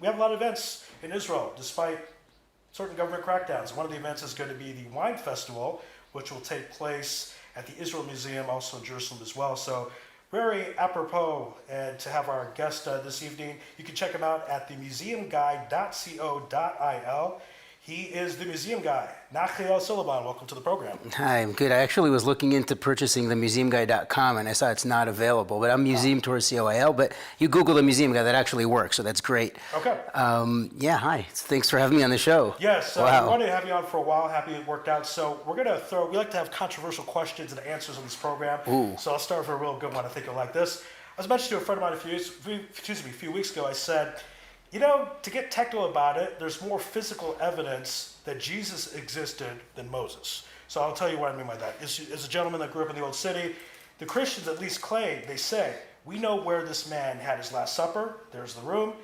we have a lot of events in Israel, despite certain government crackdowns. One of the events is going to be the Wine Festival, which will take place at the Israel Museum, also in Jerusalem as well. So very apropos and to have our guest this evening. You can check him out at themuseumguy.co.il. He is the museum guy, Nachliel Selavan. Welcome to the program. Hi, I'm good. I actually was looking into purchasing the museumguy.com and I saw it's not available, but I'm Museum Tours COIL, but you Google the museum guy, that actually works, so that's great. Okay. Yeah, hi. Thanks for having me on the show. Yes, Wow. we wanted to have you on for a while. Happy it worked out. So we like to have controversial questions and answers on this program. Ooh. So I'll start with a real good one. I think you'll like this. I was mentioning to a friend of mine a few weeks ago, I said, you know, to get technical about it, there's more physical evidence that Jesus existed than Moses. So I'll tell you what I mean by that. As a gentleman that grew up in the Old City, the Christians at least claim, they say, we know where this man had his Last Supper, there's the room.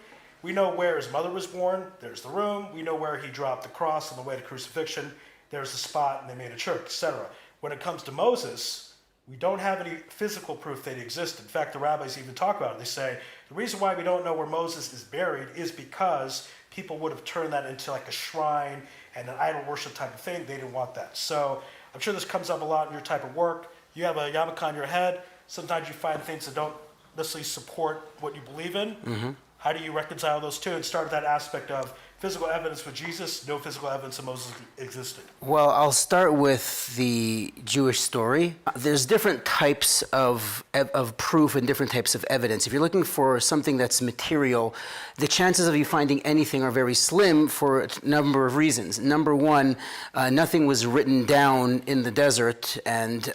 We know where his mother was born, there's the room. We know where he dropped the cross on the way to crucifixion, there's the spot, and they made a church, etc. When it comes to Moses, we don't have any physical proof that he existed. In fact, the rabbis even talk about it. They say, the reason why we don't know where Moses is buried is because people would have turned that into like a shrine and an idol worship type of thing. They didn't want that. So I'm sure this comes up a lot in your type of work. You have a yarmulke on your head. Sometimes you find things that don't necessarily support what you believe in. Mm-hmm. How do you reconcile those two and start with that aspect of physical evidence with Jesus, no physical evidence that Moses existed? Well, I'll start with the Jewish story. There's different types of proof and different types of evidence. If you're looking for something that's material, the chances of you finding anything are very slim for a number of reasons. Number one, nothing was written down in the desert, and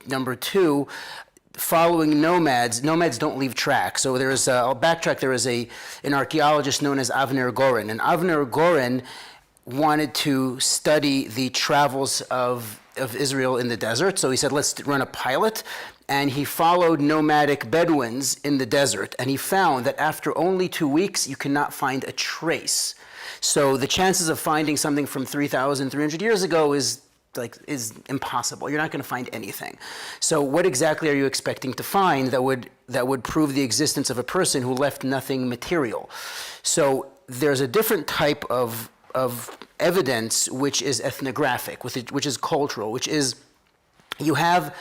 number two, following nomads don't leave tracks. So I'll backtrack, there is an archaeologist known as Avner Goren. And Avner Goren wanted to study the travels of Israel in the desert. So he said, let's run a pilot. And he followed nomadic Bedouins in the desert. And he found that after only 2 weeks, you cannot find a trace. So the chances of finding something from 3,300 years ago is impossible. You're not going to find anything. So what exactly are you expecting to find that would prove the existence of a person who left nothing material? So there's a different type of evidence which is ethnographic, which is cultural, which is you have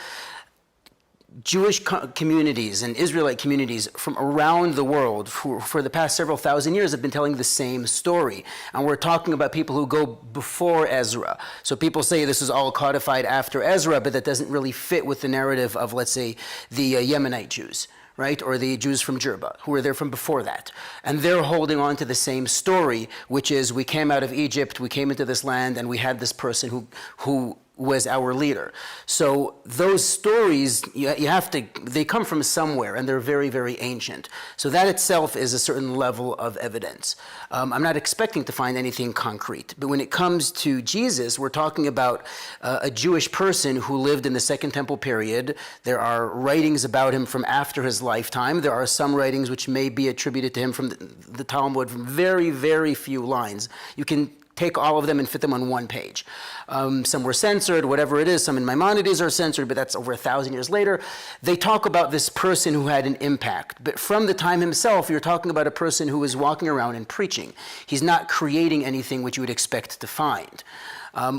Jewish communities and Israelite communities from around the world who, for the past several thousand years, have been telling the same story. And we're talking about people who go before Ezra. So people say this is all codified after Ezra, but that doesn't really fit with the narrative of, let's say, the Yemenite Jews, right? Or the Jews from Jerba, who were there from before that. And they're holding on to the same story, which is we came out of Egypt, we came into this land, and we had this person who was our leader. So those stories, they come from somewhere, and they're very, very ancient. So that itself is a certain level of evidence. I'm not expecting to find anything concrete, but when it comes to Jesus, we're talking about a Jewish person who lived in the Second Temple period. There are writings about him from after his lifetime. There are some writings which may be attributed to him from the Talmud, from very, very few lines. You can take all of them and fit them on one page. Some were censored, whatever it is. Some in Maimonides are censored, but that's over 1,000 years later. They talk about this person who had an impact. But from the time himself, you're talking about a person who is walking around and preaching. He's not creating anything which you would expect to find.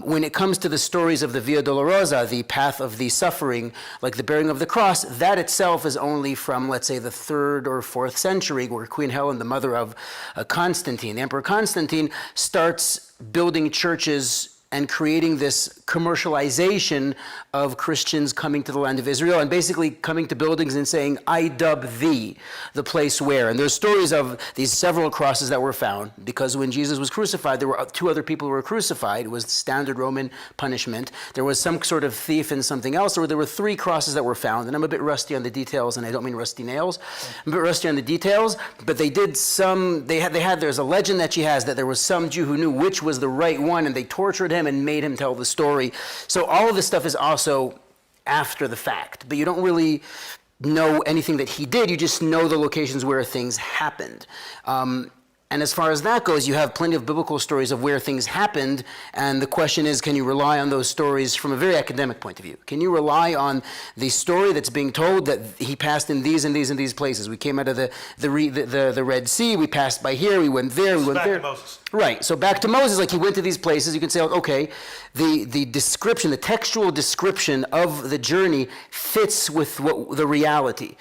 When it comes to the stories of the Via Dolorosa, the path of the suffering, like the bearing of the cross, that itself is only from, let's say, the 3rd or 4th century, where Queen Helen, the mother of Constantine, the Emperor Constantine, starts building churches and creating this commercialization of Christians coming to the land of Israel and basically coming to buildings and saying, I dub thee, the place where. And there's stories of these several crosses that were found, because when Jesus was crucified, there were 2 other people who were crucified. It was standard Roman punishment. There was some sort of thief and something else, or there were 3 crosses that were found. And I'm a bit rusty on the details, and I don't mean rusty nails. I'm a bit rusty on the details, but there's a legend that she has that there was some Jew who knew which was the right one, and they tortured him and made him tell the story. So all of this stuff is also after the fact, but you don't really know anything that he did. You just know the locations where things happened. And as far as that goes, you have plenty of biblical stories of where things happened, and the question is, can you rely on those stories from a very academic point of view? Can you rely on the story that's being told that he passed in these and these and these places? We came out of the Red Sea, we passed by here, we went there, we went back there. to Moses. Right, so back to Moses, like he went to these places, you can say, okay, the description, the textual description of the journey fits with what the reality.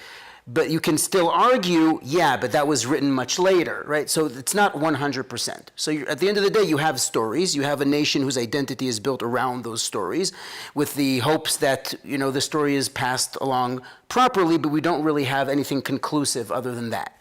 But you can still argue, yeah, but that was written much later, right? So it's not 100%. So at the end of the day, you have stories. You have a nation whose identity is built around those stories with the hopes that, the story is passed along properly, but we don't really have anything conclusive other than that.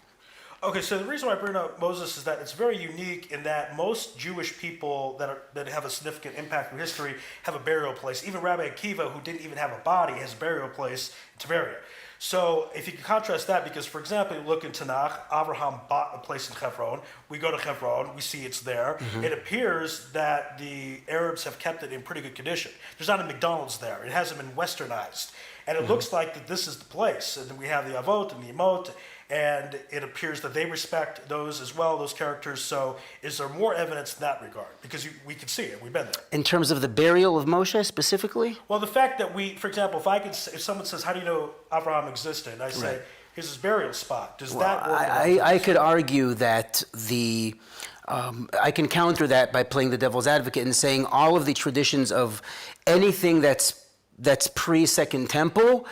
Okay, so the reason why I bring up Moses is that it's very unique in that most Jewish people that have a significant impact in history have a burial place. Even Rabbi Akiva, who didn't even have a body, has a burial place in Tveria. So if you can contrast that, because for example, you look in Tanakh, Abraham bought a place in Hebron. We go to Hebron, we see it's there. Mm-hmm. It appears that the Arabs have kept it in pretty good condition. There's not a McDonald's there. It hasn't been westernized. And it looks like that this is the place. And then we have the Avot and the Emot, and it appears that they respect those as well, those characters. So is there more evidence in that regard? Because we can see it, we've been there. In terms of the burial of Moshe specifically? Well, the fact that for example, if someone says, how do you know Abraham existed? And I say, right. Here's his burial spot. Does that work? I could argue that I can counter that by playing the devil's advocate and saying all of the traditions of anything that's pre-Second Temple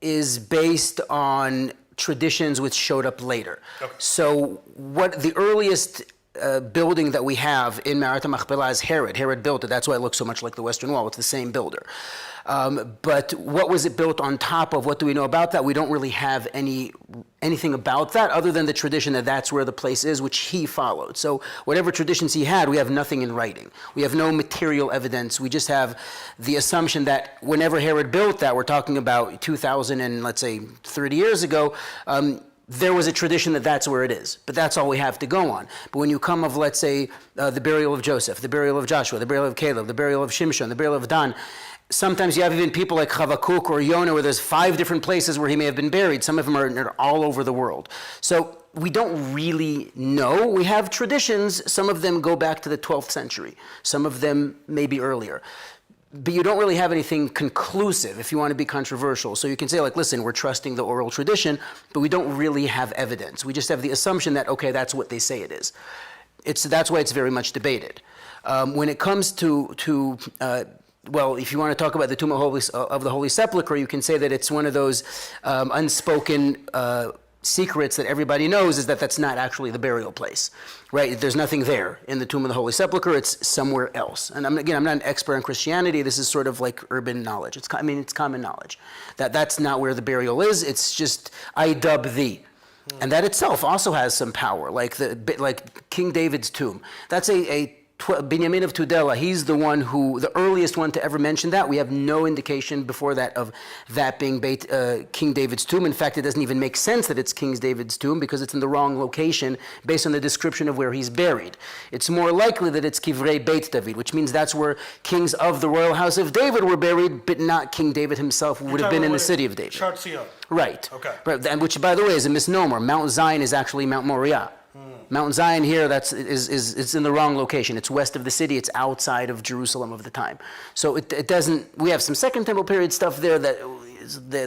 is based on traditions which showed up later. Okay. So what the earliest building that we have in Ma'arat HaMachpelah is Herod. Herod built it. That's why it looks so much like the Western Wall. It's the same builder. But what was it built on top of? What do we know about that? We don't really have anything about that other than the tradition that that's where the place is, which he followed. So whatever traditions he had, we have nothing in writing. We have no material evidence. We just have the assumption that whenever Herod built that, we're talking about 2,000 and let's say 30 years ago, there was a tradition that that's where it is, but that's all we have to go on. But when you come of, let's say, the burial of Joseph, the burial of Joshua, the burial of Caleb, the burial of Shimshon, the burial of Dan, sometimes you have even people like Chavakuk or Yonah where there's 5 different places where he may have been buried. Some of them are all over the world. So we don't really know. We have traditions. Some of them go back to the 12th century. Some of them maybe earlier. But you don't really have anything conclusive if you want to be controversial. So you can say, like, listen, we're trusting the oral tradition, but we don't really have evidence. We just have the assumption that, okay, that's what they say it is. That's why it's very much debated. When it comes to well, if you want to talk about the tomb of the Holy Sepulchre, you can say that it's one of those unspoken secrets that everybody knows is that that's not actually the burial place, right? There's nothing there in the tomb of the Holy Sepulchre. It's somewhere else. And I'm not an expert on Christianity. This is sort of like urban knowledge. It's common knowledge that's not where the burial is. It's just I dub thee. And that itself also has some power, like King David's tomb. That's Binyamin of Tudela, he's the earliest one to ever mention that. We have no indication before that of that being King David's tomb. In fact, it doesn't even make sense that it's King David's tomb because it's in the wrong location based on the description of where he's buried. It's more likely that it's Kivrei Beit David, which means that's where kings of the royal house of David were buried, but not King David himself, who would have been in the city of David. Shar Tzion. Right. Okay. Right. And which, by the way, is a misnomer. Mount Zion is actually Mount Moriah. Mount Zion here, it's in the wrong location. It's west of the city. It's outside of Jerusalem of the time. So it doesn't. We have some Second Temple period stuff there that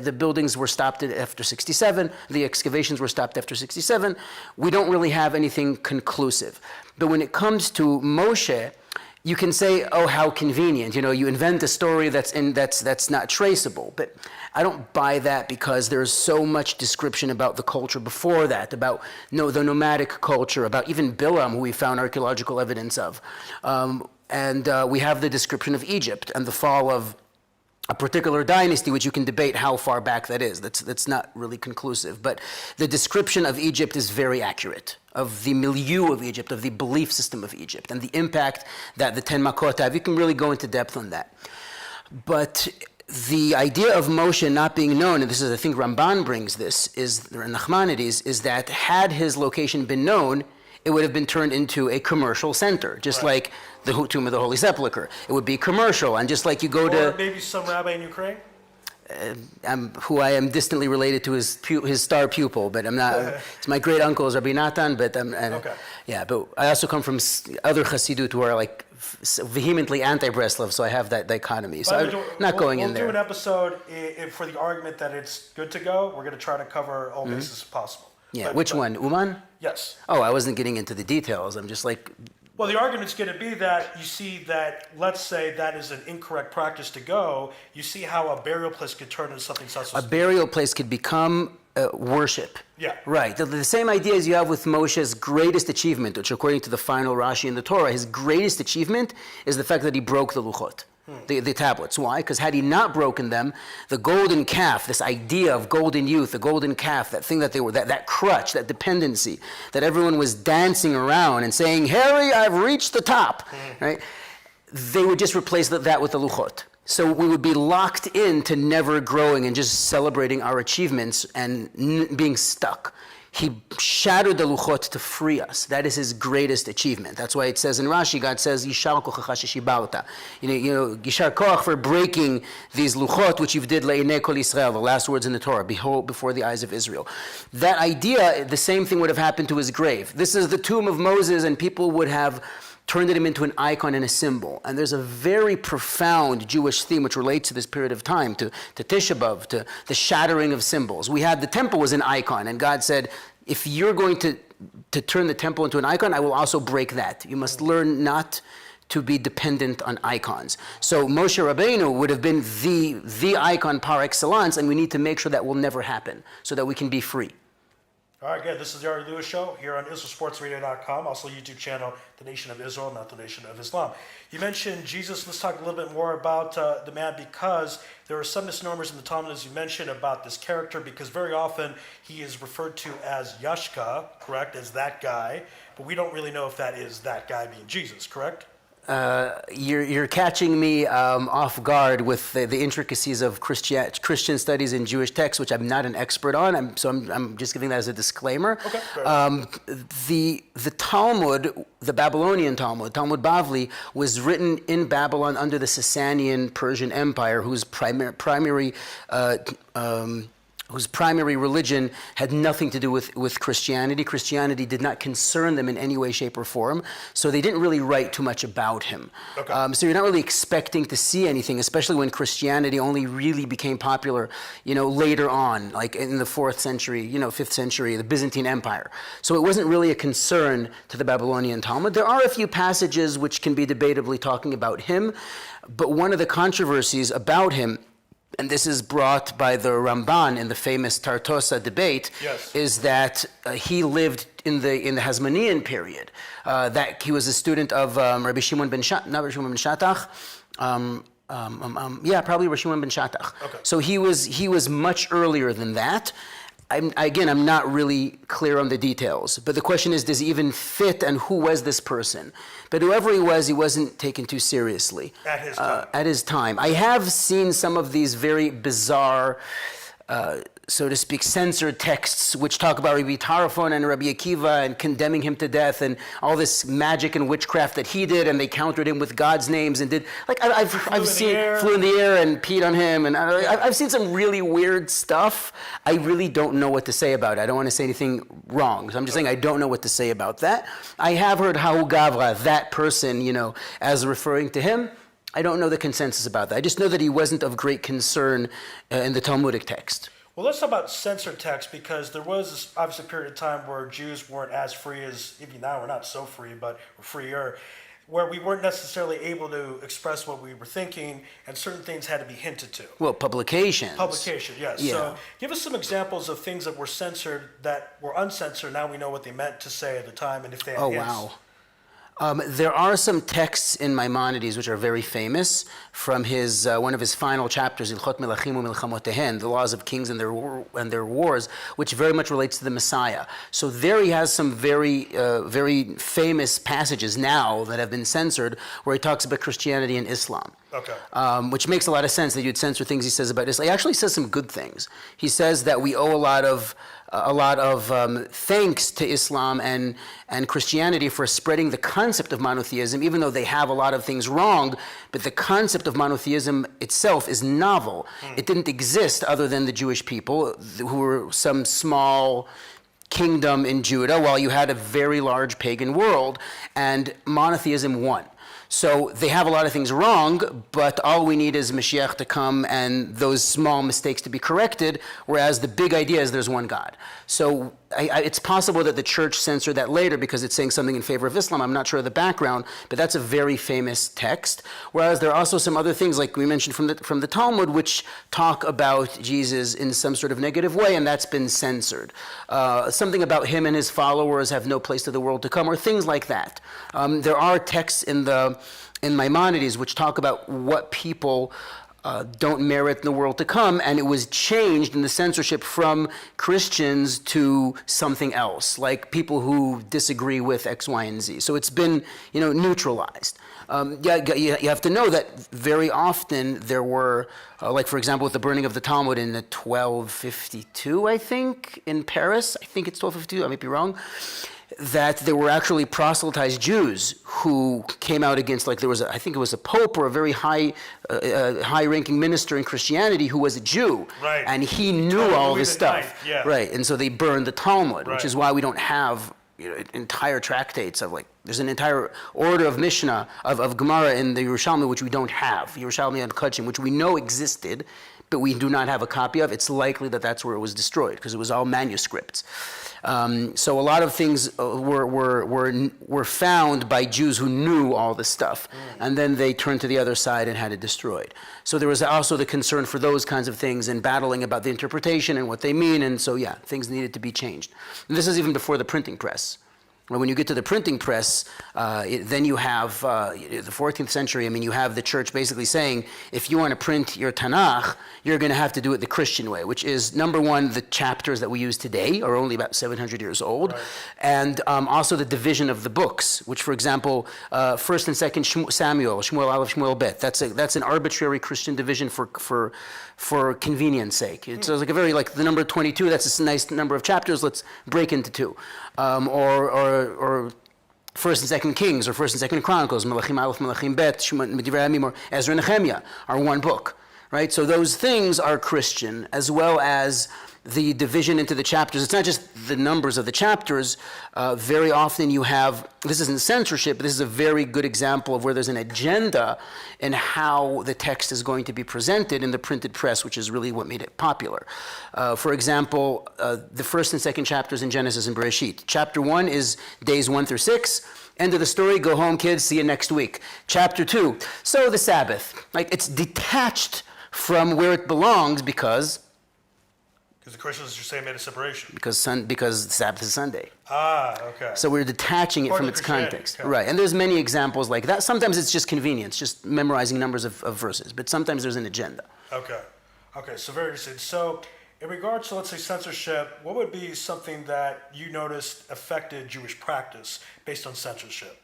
the buildings were stopped after 67. The excavations were stopped after 67. We don't really have anything conclusive. But when it comes to Moshe, you can say, oh, how convenient. You invent a story that's not traceable. But I don't buy that because there's so much description about the culture before that, about the nomadic culture, about even Bilam, who we found archaeological evidence of. And we have the description of Egypt and the fall of a particular dynasty, which you can debate how far back that is. That's not really conclusive. But the description of Egypt is very accurate, of the milieu of Egypt, of the belief system of Egypt, and the impact that the 10 Makot have. You can really go into depth on that. But the idea of Moshe not being known, and this is, I think Ramban brings this, or Nachmanides, is that had his location been known, it would have been turned into a commercial center, just like the tomb of the Holy Sepulchre. It would be commercial, and just like you go or maybe some rabbi in Ukraine? who I am distantly related to his star pupil, but I'm not. It's my great uncle is Rabbi Natan, but Okay. yeah. But I also come from other Chassidut who are like vehemently anti-Breslov, so I have that dichotomy. So I'm not going in there. We'll do an episode for the argument that it's good to go. We're going to try to cover all bases possible. Yeah. Which one? Uman? Yes. Oh, I wasn't getting into the details. I'm just like. Well, the argument's going to be that you see that, let's say that is an incorrect practice to go, you see how a burial place could turn into something such as... A burial place could become worship. Yeah. Right. The same idea as you have with Moshe's greatest achievement, which according to the final Rashi in the Torah, his greatest achievement is the fact that he broke the Luchot. The tablets. Why? Because had he not broken them, the golden calf, this idea of golden youth, the golden calf, that thing that they were, that crutch, that dependency, that everyone was dancing around and saying, Harry, I've reached the top, right? They would just replace that with the luchot. So we would be locked into never growing and just celebrating our achievements and being stuck. He shattered the luchot to free us. That is his greatest achievement. That's why it says in Rashi, God says, Yishar kochacha sheshibarta. Yishar koch for breaking these luchot, which you did le'inei kol Yisrael, the last words in the Torah, behold, before the eyes of Israel. That idea, the same thing would have happened to his grave. This is the tomb of Moses, and people would have turned him into an icon and a symbol. And there's a very profound Jewish theme which relates to this period of time, to Tisha B'Av, to the shattering of symbols. We had the temple was an icon, and God said, if you're going to turn the temple into an icon, I will also break that. You must learn not to be dependent on icons. So Moshe Rabbeinu would have been the icon par excellence, and we need to make sure that will never happen so that we can be free. All right, good. This is the Ari Lewis Show here on IsraelSportsRadio.com, also YouTube channel, The Nation of Israel, not The Nation of Islam. You mentioned Jesus. Let's talk a little bit more about the man, because there are some misnomers in the Talmud, as you mentioned, about this character, because very often he is referred to as Yashka, correct, as that guy, but we don't really know if that is that guy being Jesus, correct? You're catching me off guard with the intricacies of Christian studies and Jewish texts, which I'm not an expert on. I'm just giving that as a disclaimer. Okay. The Talmud, the Babylonian Talmud, Talmud Bavli, was written in Babylon under the Sasanian Persian Empire, whose primary religion had nothing to do with Christianity. Christianity did not concern them in any way, shape, or form, so they didn't really write too much about him. Okay. So you're not really expecting to see anything, especially when Christianity only really became popular, later on, like in the 4th century, 5th century, the Byzantine Empire. So it wasn't really a concern to the Babylonian Talmud. There are a few passages which can be debatably talking about him, but one of the controversies about him, and this is brought by the Ramban in the famous Tartosa debate, yes, is that he lived in the Hasmonean period. That he was a student of Rabbi Shimon ben Shattach. Probably Rabbi Shimon ben Shattach. Okay. So he was much earlier than that. I'm not really clear on the details, but the question is, does he even fit, and who was this person? But whoever he wasn't taken too seriously. At his time. I have seen some of these very bizarre, so to speak, censored texts which talk about Rabbi Tarfon and Rabbi Akiva and condemning him to death and all this magic and witchcraft that he did, and they countered him with God's names and did, like, I've seen flew in the air and peed on him, and I've seen some really weird stuff. I really don't know what to say about it. I don't want to say anything wrong, so I'm just saying I don't know what to say about that. I have heard Hahu Gavra, that person, as referring to him. I don't know the consensus about that. I just know that he wasn't of great concern in the Talmudic text. Well, let's talk about censored text, because there was this obviously period of time where Jews weren't as free as, even now we're not so free, but we're freer, where we weren't necessarily able to express what we were thinking, and certain things had to be hinted to. Well, publication, yes. Yeah. So give us some examples of things that were censored that were uncensored. Now we know what they meant to say at the time, and if they had hints. Wow. There are some texts in Maimonides which are very famous from his one of his final chapters, Ilchot Melachim u'Milchamotehen, the laws of kings and their wars, which very much relates to the Messiah. So there he has some very famous passages now that have been censored, where he talks about Christianity and Islam. Okay. Which makes a lot of sense that you'd censor things he says about Islam. He actually says some good things. He says that we owe a lot of a lot of thanks to Islam and Christianity for spreading the concept of monotheism, even though they have a lot of things wrong, but the concept of monotheism itself is novel. It didn't exist other than the Jewish people, who were some small kingdom in Judah, while you had a very large pagan world, and monotheism won. So they have a lot of things wrong, but all we need is Mashiach to come and those small mistakes to be corrected, whereas the big idea is there's one God. So it's possible that the church censored that later because it's saying something in favor of Islam. I'm not sure of the background, but that's a very famous text. Whereas there are also some other things, like we mentioned from the Talmud, which talk about Jesus in some sort of negative way, and that's been censored. Something about him and his followers have no place to the world to come, or things like that. There are texts in Maimonides which talk about what people don't merit in the world to come, and it was changed in the censorship from Christians to something else, like people who disagree with X, Y, and Z. So it's been, neutralized. You have to know that very often there were, like for example, with the burning of the Talmud in the 1252, I think, in Paris. I think it's 1252. I might be wrong. That there were actually proselytized Jews who came out against, like there was, I think it was a pope or a very high-ranking minister in Christianity who was a Jew, right. And he knew all this stuff, yeah. right? And so they burned the Talmud, right. Which is why we don't have entire tractates of there's an entire order of Mishnah of Gemara in the Yerushalmi which we don't have, Yerushalmi and Kachim, which we know existed, but we do not have a copy of. It's likely that that's where it was destroyed because it was all manuscripts. So a lot of things were found by Jews who knew all this stuff, and then they turned to the other side and had it destroyed. So there was also the concern for those kinds of things and battling about the interpretation and what they mean, and so things needed to be changed. And this is even before the printing press. When you get to the printing press, then you have the 14th century. I mean, you have the church basically saying, if you want to print your Tanakh, you're going to have to do it the Christian way, which is, number one, the chapters that we use today are only about 700 years old, right. And also the division of the books, which, for example, 1st and 2nd Samuel, Shmuel Aleph, Shmuel Bet, that's an arbitrary Christian division for convenience sake. It's like the number 22, that's a nice number of chapters, let's break into two. Or 1st and 2nd Kings, or 1st and 2nd Chronicles, Melachim Aleph, Melachim Bet, Divrei Hayamim, or Ezra and Nehemiah are one book, right? So those things are Christian, as well as the division into the chapters. It's not just the numbers of the chapters. Very often you have, this isn't censorship, but this is a very good example of where there's an agenda in how the text is going to be presented in the printed press, which is really what made it popular. For example, the 1st and 2nd chapters in Genesis and Bereshit. Chapter 1 is days 1 through 6. End of the story, go home, kids, see you next week. Chapter 2, so the Sabbath. It's detached from where it belongs because the Christians are saying made a separation. Because Sabbath is Sunday. Okay. So we're detaching it from its context. Okay. Right, and there's many examples like that. Sometimes it's just convenience, just memorizing numbers of verses, but sometimes there's an agenda. Okay, so very interesting. So in regards to, let's say, censorship, what would be something that you noticed affected Jewish practice based on censorship?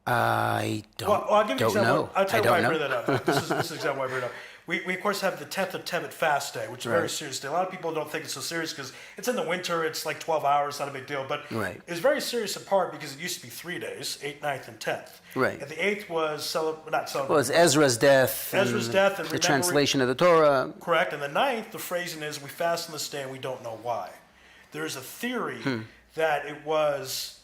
I don't know. Well, I'll give you an example. I'll tell you why I bring that up. This is an example why I bring it up. We of course have the 10th of Tebet fast day, which is a very serious day. A lot of people don't think it's so serious because it's in the winter, it's like 12 hours, not a big deal. But it's very serious in part because it used to be 3 days, 8th, 9th, and 10th. Right. And the 8th was not celebrated. Well, it's Ezra's death. And the translation of the Torah. Correct. And the 9th, the phrasing is, we fast on this day and we don't know why. There's a theory that it was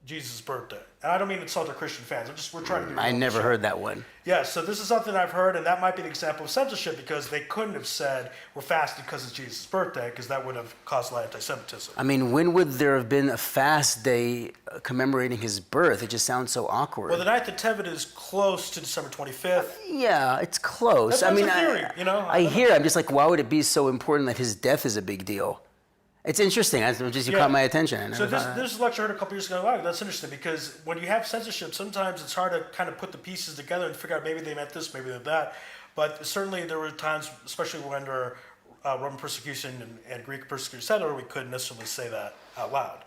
Jesus' birthday. And I don't mean to insult our Christian fans. We're trying to do I never heard that one. Yeah, so this is something I've heard, and that might be an example of censorship because they couldn't have said we're fasting because it's Jesus' birthday, because that would have caused a lot of anti-Semitism. I mean, when would there have been a fast day commemorating his birth? It just sounds so awkward. Well, the 9th of Tevet is close to December 25th. Yeah, it's close. That's a theory, I hear. I'm just like, why would it be so important that his death is a big deal? It's interesting. You caught my attention. So this lecture I heard a couple years ago. Wow, that's interesting because when you have censorship, sometimes it's hard to kind of put the pieces together and figure out maybe they meant this, maybe they meant that. But certainly there were times, especially when under Roman persecution and Greek persecution, etc., we couldn't necessarily say that out loud.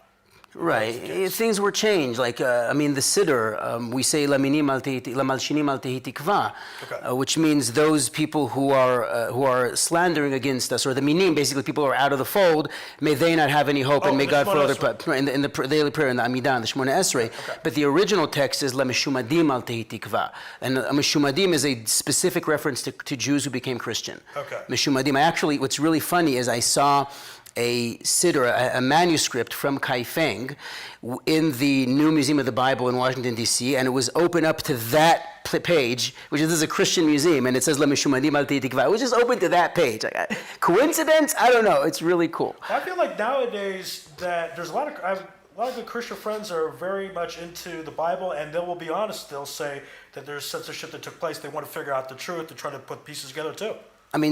Right. Things were changed. Like, the Siddur, we say laminim al malshinim al tehi tikva, which means those people who are slandering against us, or the minim, basically people who are out of the fold, may they not have any hope, and may God for other in the daily prayer, in the Amidah, in the Shemona Esrei. But the original text is lameshumadim al tehi tikva, and meshumadim is a specific reference to Jews who became Christian. Meshumadim. What's really funny is I saw a siddur, a manuscript from Kaifeng in the New Museum of the Bible in Washington, D.C., and it was open up to that page, which is a Christian museum, and it says, La Mishumadim al Tikva. It was just open to that page. Coincidence? I don't know. It's really cool. I feel like nowadays that there's a lot of good Christian friends are very much into the Bible, and they will be honest. They'll say that there's censorship that took place. They want to figure out the truth. They're trying to put pieces together, too.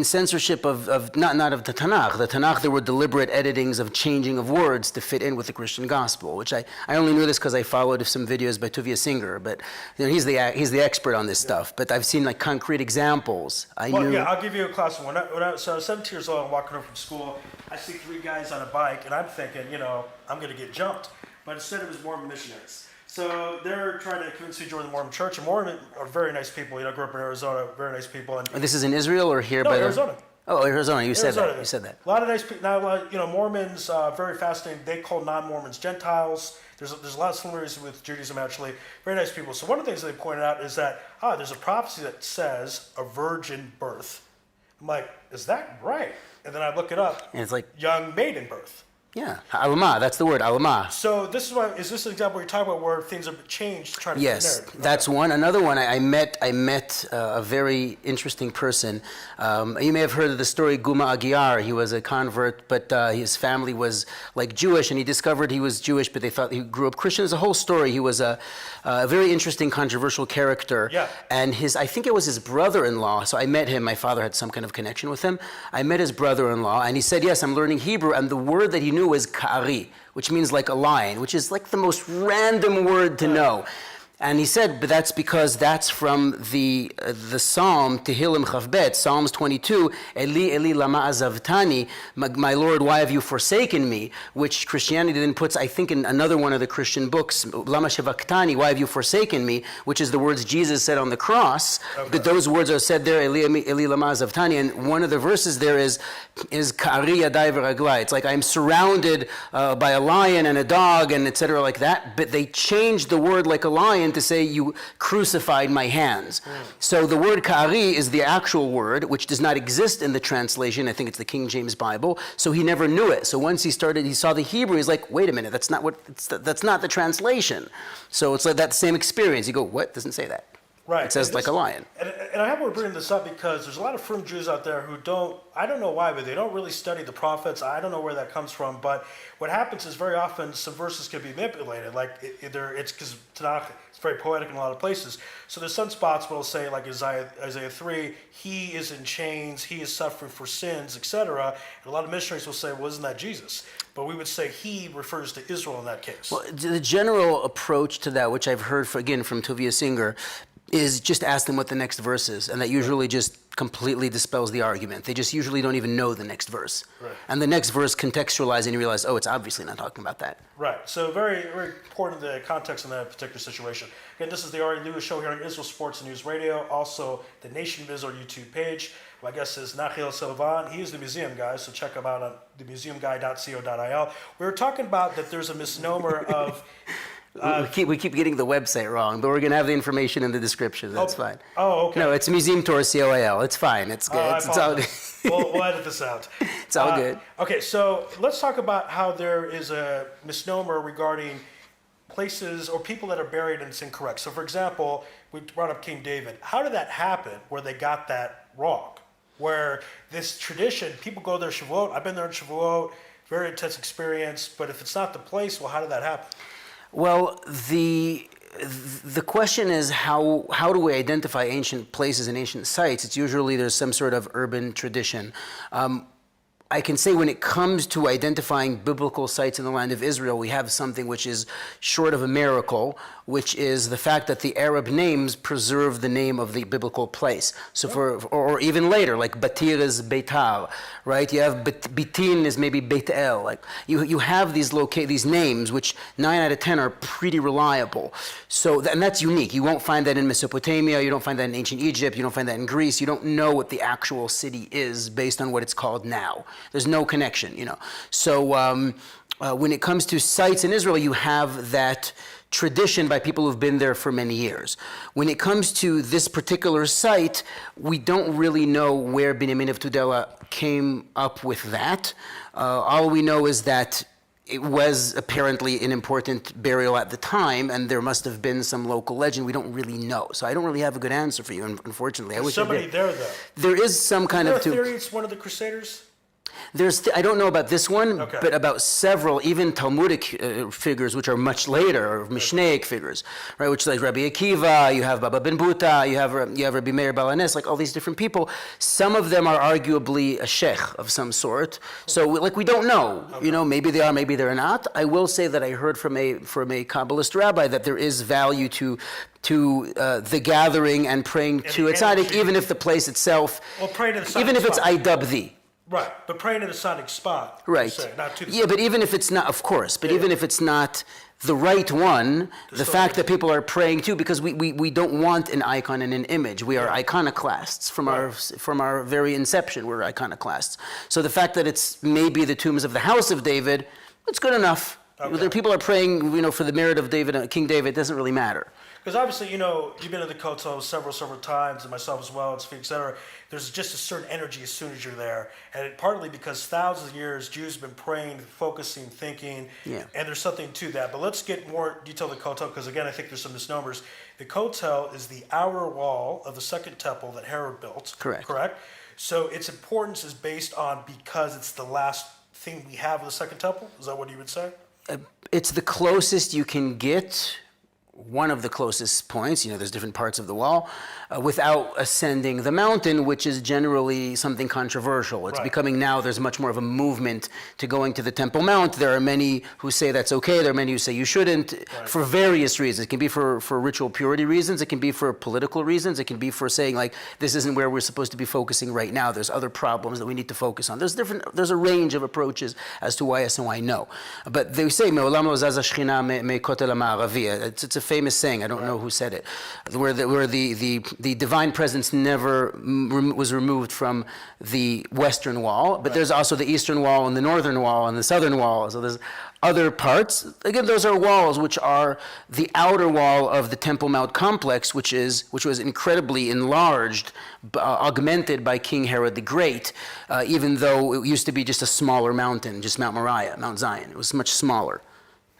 Censorship of not of the Tanakh. The Tanakh, there were deliberate editings of changing of words to fit in with the Christian gospel, which I only knew this because I followed some videos by Tuvia Singer, but he's the expert on this stuff. But I've seen concrete examples. I'll give you a classic one. When I was 17 years old, I'm walking home from school. I see 3 guys on a bike, and I'm thinking, I'm going to get jumped. But instead, it was Mormon missionaries. So they're trying to convince me to join the Mormon church. And Mormon are very nice people. I grew up in Arizona, very nice people. And this is in Israel or here? No, Arizona. Oh, Arizona. You said that. You said that. A lot of nice people. Now, Mormons, very fascinating. They call non-Mormons Gentiles. There's a lot of similarities with Judaism, actually. Very nice people. So one of the things they pointed out is that, there's a prophecy that says a virgin birth. I'm like, is that right? And then I look it up. And it's like young maiden birth. Yeah, alma, that's the word, alma. So is this an example you're talking about where things have changed? Yes, that's one. Another one, I met a very interesting person. You may have heard of the story Guma Agiar. He was a convert, but his family was Jewish, and he discovered he was Jewish, but they thought he grew up Christian. There's a whole story. He was a very interesting, controversial character. Yeah. And I think it was his brother-in-law, so I met him. My father had some kind of connection with him. I met his brother-in-law, and he said, yes, I'm learning Hebrew, and the word that he knew was ka'ari, which means like a lion, which is the most random word to know. And he said, but that's because that's from the Psalm, Tehillim Chavbet, Psalms 22, Eli, Eli, lama azavtani, my Lord, why have you forsaken me? Which Christianity then puts, I think, in another one of the Christian books, Lama shevaktani, why have you forsaken me? Which is the words Jesus said on the cross. But those words are said there, Eli, Eli, lama azavtani, and one of the verses there is Ka'ari yadai v'raglai. It's like I'm surrounded by a lion and a dog and etc. like that, but they changed the word like a lion to say you crucified my hands. So the word ka'ari is the actual word, which does not exist in the translation. I think it's the King James Bible. So he never knew it. So once he saw the Hebrew, he's like, wait a minute, that's not the translation. So it's like that same experience. You go, what? Doesn't say that. Right. It says like a lion. And I have to bring this up because there's a lot of frum Jews out there who I don't know why, but they don't really study the prophets. I don't know where that comes from. But what happens is very often some verses can be manipulated. It's because Tanakh is very poetic in a lot of places. So there's some spots where it'll say, like Isaiah 3, he is in chains, he is suffering for sins, etc. And a lot of missionaries will say, well, isn't that Jesus? But we would say he refers to Israel in that case. Well, the general approach to that, which I've heard, from Tuvia Singer, is just ask them what the next verse is, and that usually just completely dispels the argument. They just usually don't even know the next verse. Right. And the next verse contextualize and you realize, it's obviously not talking about that. Right. So very, very important the context in that particular situation. Again, this is the Ari Lewis Show here on Israel Sports and News Radio, also the Nation of Israel YouTube page. My guest is Nachliel Selavan. He is the museum guy, so check him out on themuseumguy.co.il. We were talking about that there's a misnomer of... we keep getting the website wrong, but we're going to have the information in the description. That's fine. Oh, okay. No, it's Museum Tour COAL. It's fine. It's good. It's all good. We'll edit this out. It's all good. Okay, so let's talk about how there is a misnomer regarding places or people that are buried and it's incorrect. So, for example, we brought up King David. How did that happen where they got that wrong? Where this tradition, people go there Shavuot. I've been there in Shavuot. Very intense experience. But if it's not the place, well, how did that happen? Well, the question is how do we identify ancient places and ancient sites? It's usually there's some sort of urban tradition. I can say when it comes to identifying biblical sites in the land of Israel, we have something which is short of a miracle, which is the fact that the Arab names preserve the name of the biblical place. So or even later, like Batir is Beitar, right? You have Bitin is maybe Beit El. Like you have these names which 9 out of 10 are pretty reliable. So and that's unique. You won't find that in Mesopotamia. You don't find that in ancient Egypt. You don't find that in Greece. You don't know what the actual city is based on what it's called now. There's no connection, So when it comes to sites in Israel, you have that tradition by people who've been there for many years. When it comes to this particular site, we don't really know where Binyamin of Tudela came up with that. All we know is that it was apparently an important burial at the time, and there must have been some local legend. We don't really know. So I don't really have a good answer for you, unfortunately. I wish I did. Somebody there, though. There is some kind of... Is there a theory it's one of the Crusaders? I don't know about this one, Okay. but about several, even Talmudic figures, which are much later, or Mishnaic figures, right? Which like Rabbi Akiva, you have Baba Ben Buta, you have Rabbi Meir Balanes, like all these different people. Some of them are arguably a sheikh of some sort. So we don't know. Okay. Maybe they are, maybe they're not. I will say that I heard from a Kabbalist rabbi that there is value to the gathering and praying to a tzaddik, even if the place itself, pray to the even if it's spot. Idubdi. Right, but praying to the tzaddik spot. Right. Not to the Yeah, but even if it's not, of course, but even if it's not the right one, the fact that people are praying to, because we don't want an icon and an image. We are iconoclasts from our very inception. We're iconoclasts. So the fact that it's maybe the tombs of the house of David, it's good enough. Okay. Whether people are praying, for the merit of David, King David, it doesn't really matter. Because obviously, you've been to the Kotel several times, and myself as well, and et cetera. There's just a certain energy as soon as you're there. And partly because thousands of years, Jews have been praying, focusing, thinking, and there's something to that. But let's get more detail of the Kotel, because again, I think there's some misnomers. The Kotel is the outer wall of the second temple that Herod built. Correct? So its importance is based on because it's the last thing we have of the second temple? Is that what you would say? It's the closest you can get, one of the closest points, there's different parts of the wall, without ascending the mountain, which is generally something controversial. It's becoming now, there's much more of a movement to going to the Temple Mount. There are many who say that's okay. There are many who say you shouldn't, for various reasons. It can be for ritual purity reasons. It can be for political reasons. It can be for saying, like, this isn't where we're supposed to be focusing right now. There's other problems that we need to focus on. There's a range of approaches as to why yes and why no. But they say, Me'olam lo zaza shechina me'kotel ha'ma'aravi. It's a famous saying. I don't know who said it. Where the divine presence never was removed from the western wall, but there's also the eastern wall and the northern wall and the southern wall. So there's other parts. Again, those are walls which are the outer wall of the Temple Mount complex, which was incredibly enlarged, augmented by King Herod the Great, even though it used to be just a smaller mountain, just Mount Moriah, Mount Zion. It was much smaller.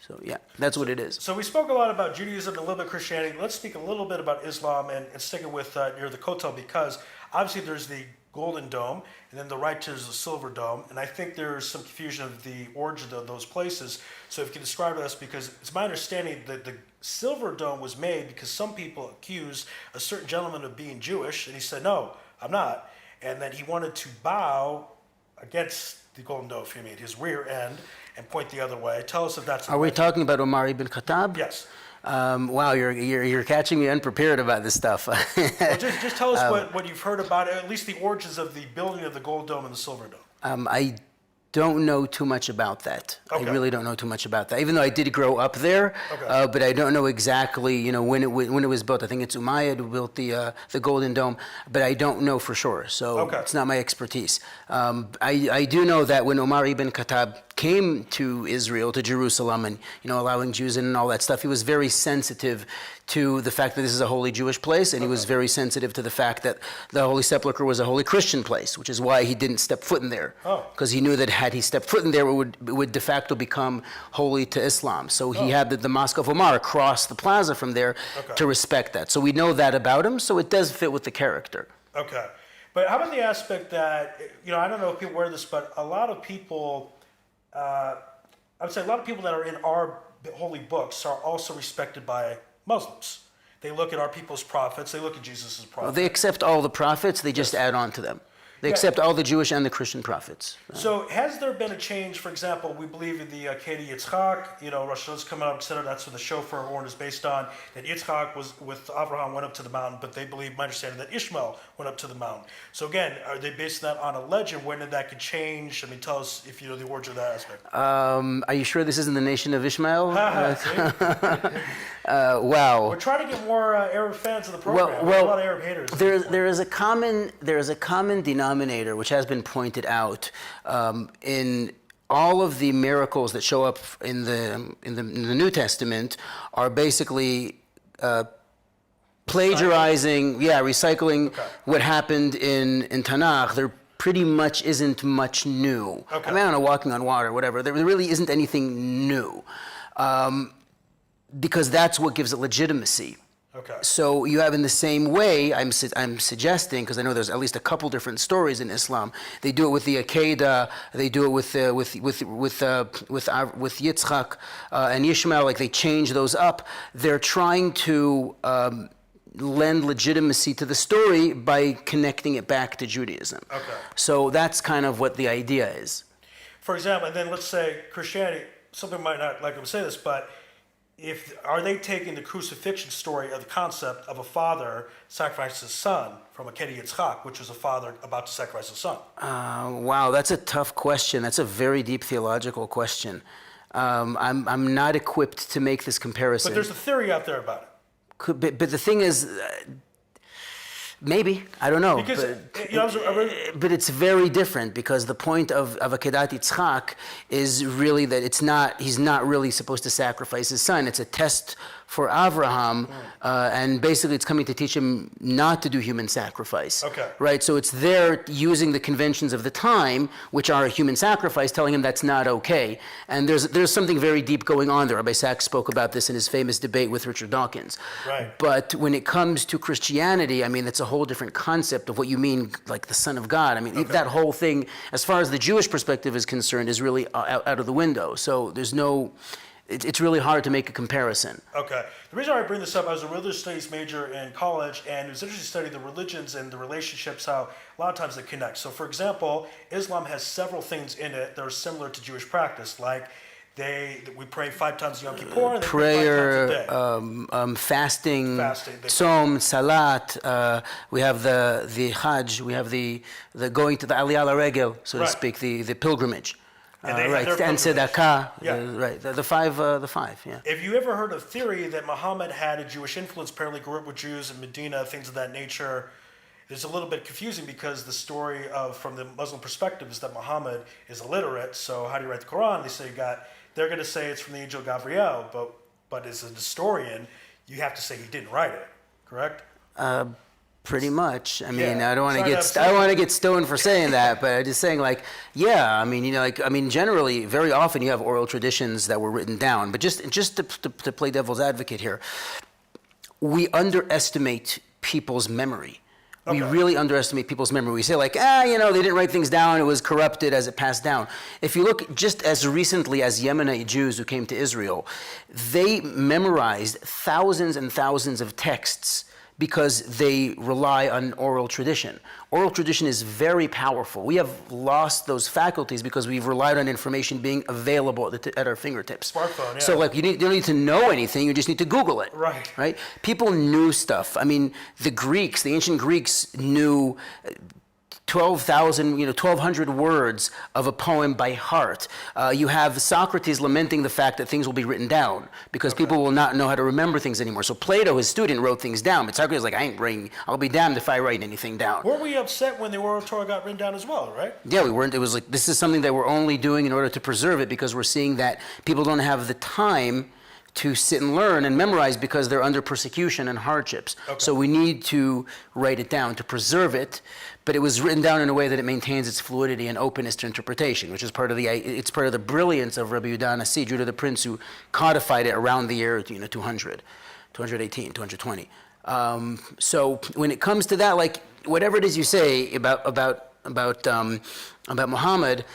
So yeah, that's what it is. So we spoke a lot about Judaism and a little bit of Christianity. Let's speak a little bit about Islam and sticking with near the Kotel, because obviously there's the Golden Dome, and then the right there's the Silver Dome, and I think there's some confusion of the origin of those places. So if you can describe to us, because it's my understanding that the Silver Dome was made because some people accused a certain gentleman of being Jewish, and he said, no, I'm not, and that he wanted to bow against the Golden Dome, his rear end, and point the other way. Tell us if that's... Are we talking about Omar ibn Khattab? Yes. Wow, you're catching me unprepared about this stuff. Well, just tell us what you've heard about it, at least the origins of the building of the Gold Dome and the Silver Dome. I don't know too much about that. Okay. I really don't know too much about that. Even though I did grow up there, but I don't know exactly, when it was built. I think it's Umayyad who built the Golden Dome, but I don't know for sure. So it's not my expertise. I do know that when Omar ibn Khattab came to Israel, to Jerusalem, and allowing Jews in and all that stuff, he was very sensitive to the fact that this is a holy Jewish place, and he was very sensitive to the fact that the Holy Sepulchre was a holy Christian place, which is why he didn't step foot in there, because he knew that had he stepped foot in there, it would de facto become holy to Islam. So he had the Mosque of Omar across the plaza from there to respect that. So we know that about him, so it does fit with the character. Okay. But how about the aspect that, I don't know if people wear this, but a lot of people, I would say a lot of people that are in our holy books are also respected by Muslims. They look at our people's prophets. They look at Jesus' prophets. Well, they accept all the prophets. They just add on to them. They accept all the Jewish and the Christian prophets. So has there been a change? For example, we believe in the Kedi Yitzchak, Rosh Hashanah's coming up, etc. That's what the shofar horn is based on. That Yitzchak was with Abraham, went up to the mountain, but they believe, my understanding, that Ishmael went up to the mountain. So again, are they basing that on a legend? When did that could change? I mean, tell us if you know the origin of that aspect. Are you sure this isn't the nation of Ishmael? Wow. We're trying to get more Arab fans of the program. Well, a lot of Arab haters. There is a common denominator which has been pointed out in all of the miracles that show up in the New Testament are basically plagiarizing, recycling what happened in Tanakh. There pretty much isn't much new. Okay. I mean, I don't know, walking on water, whatever. There really isn't anything new. Because that's what gives it legitimacy. Okay. So you have, in the same way, I'm suggesting, because I know there's at least a couple different stories in Islam. They do it with the Akedah. They do it with Yitzchak and Ishmael. Like, they change those up. They're trying to lend legitimacy to the story by connecting it back to Judaism. Okay. So that's kind of what the idea is. For example, and then let's say Christianity. Something might not like to say this, but are they taking the crucifixion story of the concept of a father sacrificing his son from a Kedi Yitzchak, which was a father about to sacrifice his son? Wow, that's a tough question. That's a very deep theological question. I'm not equipped to make this comparison. But there's a theory out there about it. But the thing is, maybe, I don't know. Because, but it's very different, because the point of Akedat Yitzchak is really that he's not really supposed to sacrifice his son. It's a test for Avraham, and basically it's coming to teach him not to do human sacrifice. Okay. Right? So it's there using the conventions of the time, which are human sacrifice, telling him that's not okay. And there's something very deep going on there. Rabbi Sachs spoke about this in his famous debate with Richard Dawkins. Right. But when it comes to Christianity, I mean, it's a whole different concept of what you mean, like the Son of God. I mean, that whole thing, as far as the Jewish perspective is concerned, is really out of the window. So it's really hard to make a comparison. Okay. The reason I bring this up, I was a religious studies major in college, and it was interesting to study the religions and the relationships, how a lot of times they connect. So, for example, Islam has several things in it that are similar to Jewish practice, like we pray 5 times Yom Kippur, and they prayer, pray 5 times a day. Fasting, Tzom, Salat. We have the Hajj. We have the going to the Aliyah Regel, so to speak, the pilgrimage. And they right, have their and tzedakah, right, the five, yeah. Have you ever heard of theory that Muhammad had a Jewish influence, apparently grew up with Jews in Medina, things of that nature? It's a little bit confusing because the story from the Muslim perspective is that Muhammad is illiterate, so how do you write the Quran? They say they're going to say it's from the angel Gabriel, but as a historian, you have to say he didn't write it, correct? Pretty much. I mean, I don't want to get stoned for saying that, but I'm just saying, I mean, generally, very often you have oral traditions that were written down. But just to play devil's advocate here, we underestimate people's memory. Okay. We really underestimate people's memory. We say they didn't write things down. It was corrupted as it passed down. If you look just as recently as Yemenite Jews who came to Israel, they memorized thousands and thousands of texts because they rely on oral tradition. Oral tradition is very powerful. We have lost those faculties because we've relied on information being available at our fingertips. Smartphone, yeah. So you don't need to know anything, you just need to Google it. Right. People knew stuff. I mean, the ancient Greeks knew 1,200 words of a poem by heart. You have Socrates lamenting the fact that things will be written down because people will not know how to remember things anymore. So Plato, his student, wrote things down, but Socrates was like, I'll be damned if I write anything down. Weren't we upset when the oral Torah got written down as well, right? Yeah, we weren't. It was like, this is something that we're only doing in order to preserve it because we're seeing that people don't have the time to sit and learn and memorize because they're under persecution and hardships. Okay. So we need to write it down to preserve it, but it was written down in a way that it maintains its fluidity and openness to interpretation, which is part of the brilliance of Rabbi Yehuda Hanassi, Judah the Prince, who codified it around the year 200, 218, 220. So when it comes to that, whatever it is you say about Muhammad,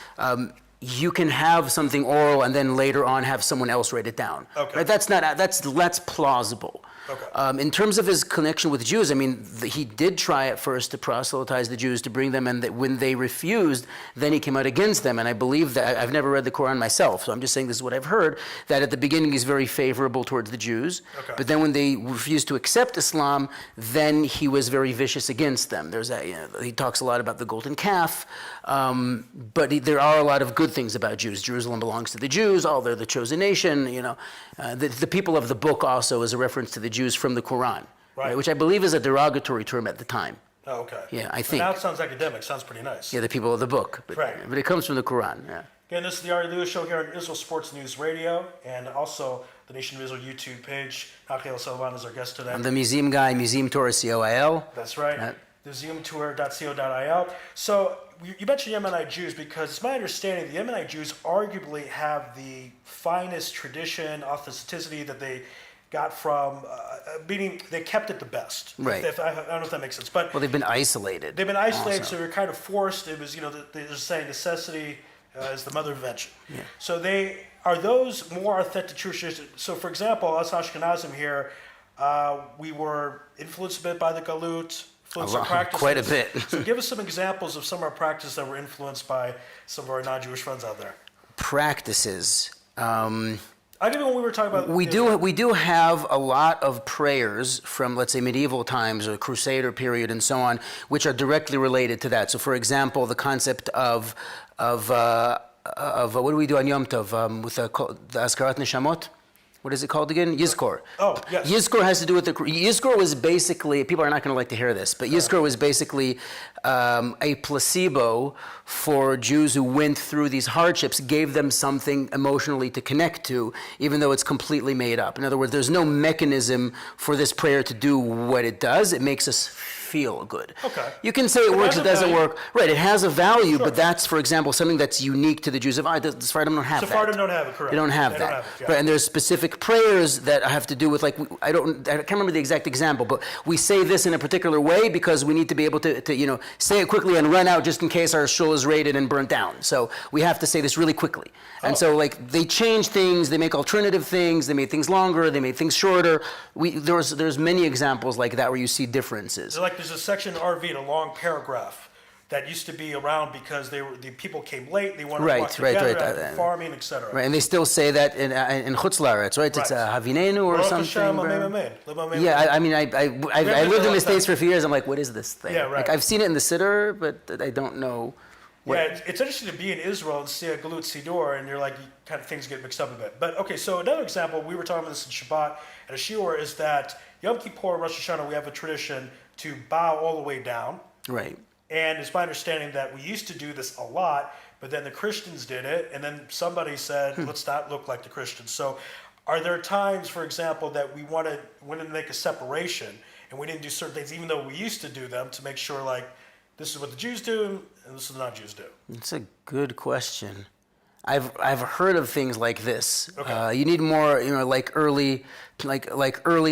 you can have something oral and then later on have someone else write it down. Okay. Right? That's plausible. Okay. In terms of his connection with Jews, I mean, he did try at first to proselytize the Jews, to bring them, and that when they refused, then he came out against them. And I believe that, I've never read the Quran myself, so I'm just saying this is what I've heard, that at the beginning he's very favorable towards the Jews, Okay. but then when they refused to accept Islam, then he was very vicious against them. There's that, he talks a lot about the golden calf, but there are a lot of good things about Jews. Jerusalem belongs to the Jews, they're the chosen nation, the people of the book also is a reference to the Jews from the Quran, Right. which I believe is a derogatory term at the time. Oh, okay. Yeah, I But think. now it sounds academic. Sounds pretty nice. Yeah, the people of the book. Right. But it comes from the Quran, yeah. Again, this is the Ari Lewis Show here on Israel Sports News Radio, and also the Nation of Israel YouTube page. Nachliel Selavan is our guest today. I'm the museum guy, Museum Tour, COIL. That's right. Yeah. Museumtour.co.il. So you mentioned Yemenite Jews because it's my understanding the Yemenite Jews arguably have the finest tradition, authenticity that they got from, meaning they kept it the best. Right. I don't know if that makes sense, but Well, they've been isolated. they've been isolated, also. so they're kind of forced. It was, there's a saying, necessity is the mother of invention. Yeah. So are those more authentic traditions? So, for example, us Ashkenazim here, we were influenced a bit by the Galut, influenced our practices. Quite a bit. So give us some examples of some of our practices that were influenced by some of our non-Jewish friends out there. Practices. I think when we were talking about... We do have a lot of prayers from, let's say, medieval times or Crusader period and so on, which are directly related to that. So, for example, the concept of what do we do on Yom Tov with the Askarat Neshamot? What is it called again? Yizkor. Oh, yes. Yizkor has to do with Yizkor was basically, people are not going to like to hear this, but Yizkor was basically a placebo for Jews who went through these hardships, gave them something emotionally to connect to, even though it's completely made up. In other words, there's no mechanism for this prayer to do what it does. It makes us feel good. Okay. You can say it works, it doesn't work. Right, it has a value, Sure. but that's, for example, something that's unique to the Jews. The Sephardim don't have that. Sephardim don't have it, correct. They don't have They that. don't have it, yeah. Right, and there's specific prayers that have to do with, like, I can't remember the exact example, but we say this in a particular way because we need to be able to say it quickly and run out just in case our shul is raided and burnt down. So we have to say this really quickly. And so, like, they change things, they make alternative things, they made things longer, they made things shorter. There's many examples like that where you see differences. So, there's a section in RV, a long paragraph that used to be around because the people came late, they wanted to walk together, farming, etc. Right, and they still say that in Chutz La'aretz, right? It's Havinenu or Baruch something. Hashem, Amen, Amen. Yeah, I mean, I lived in the States for a few years. I'm like, what is this thing? Yeah, right. Like, I've seen it in the Siddur, but I don't know. Yeah, it's interesting to be in Israel and see a Galut Siddur, and you're like, kind of things get mixed up a bit. But okay, so another example, we were talking about this in Shabbat at a shiur, is that Yom Kippur and Rosh Hashanah, we have a tradition to bow all the way down. Right. And it's my understanding that we used to do this a lot, but then the Christians did it, and then somebody said, let's not look like the Christians. So are there times, for example, that we wanted to make a separation, and we didn't do certain things, even though we used to do them, to make sure, like, this is what the Jews do, and this is what the non-Jews do? It's a good question. I've heard of things like this. Okay. You need more, like early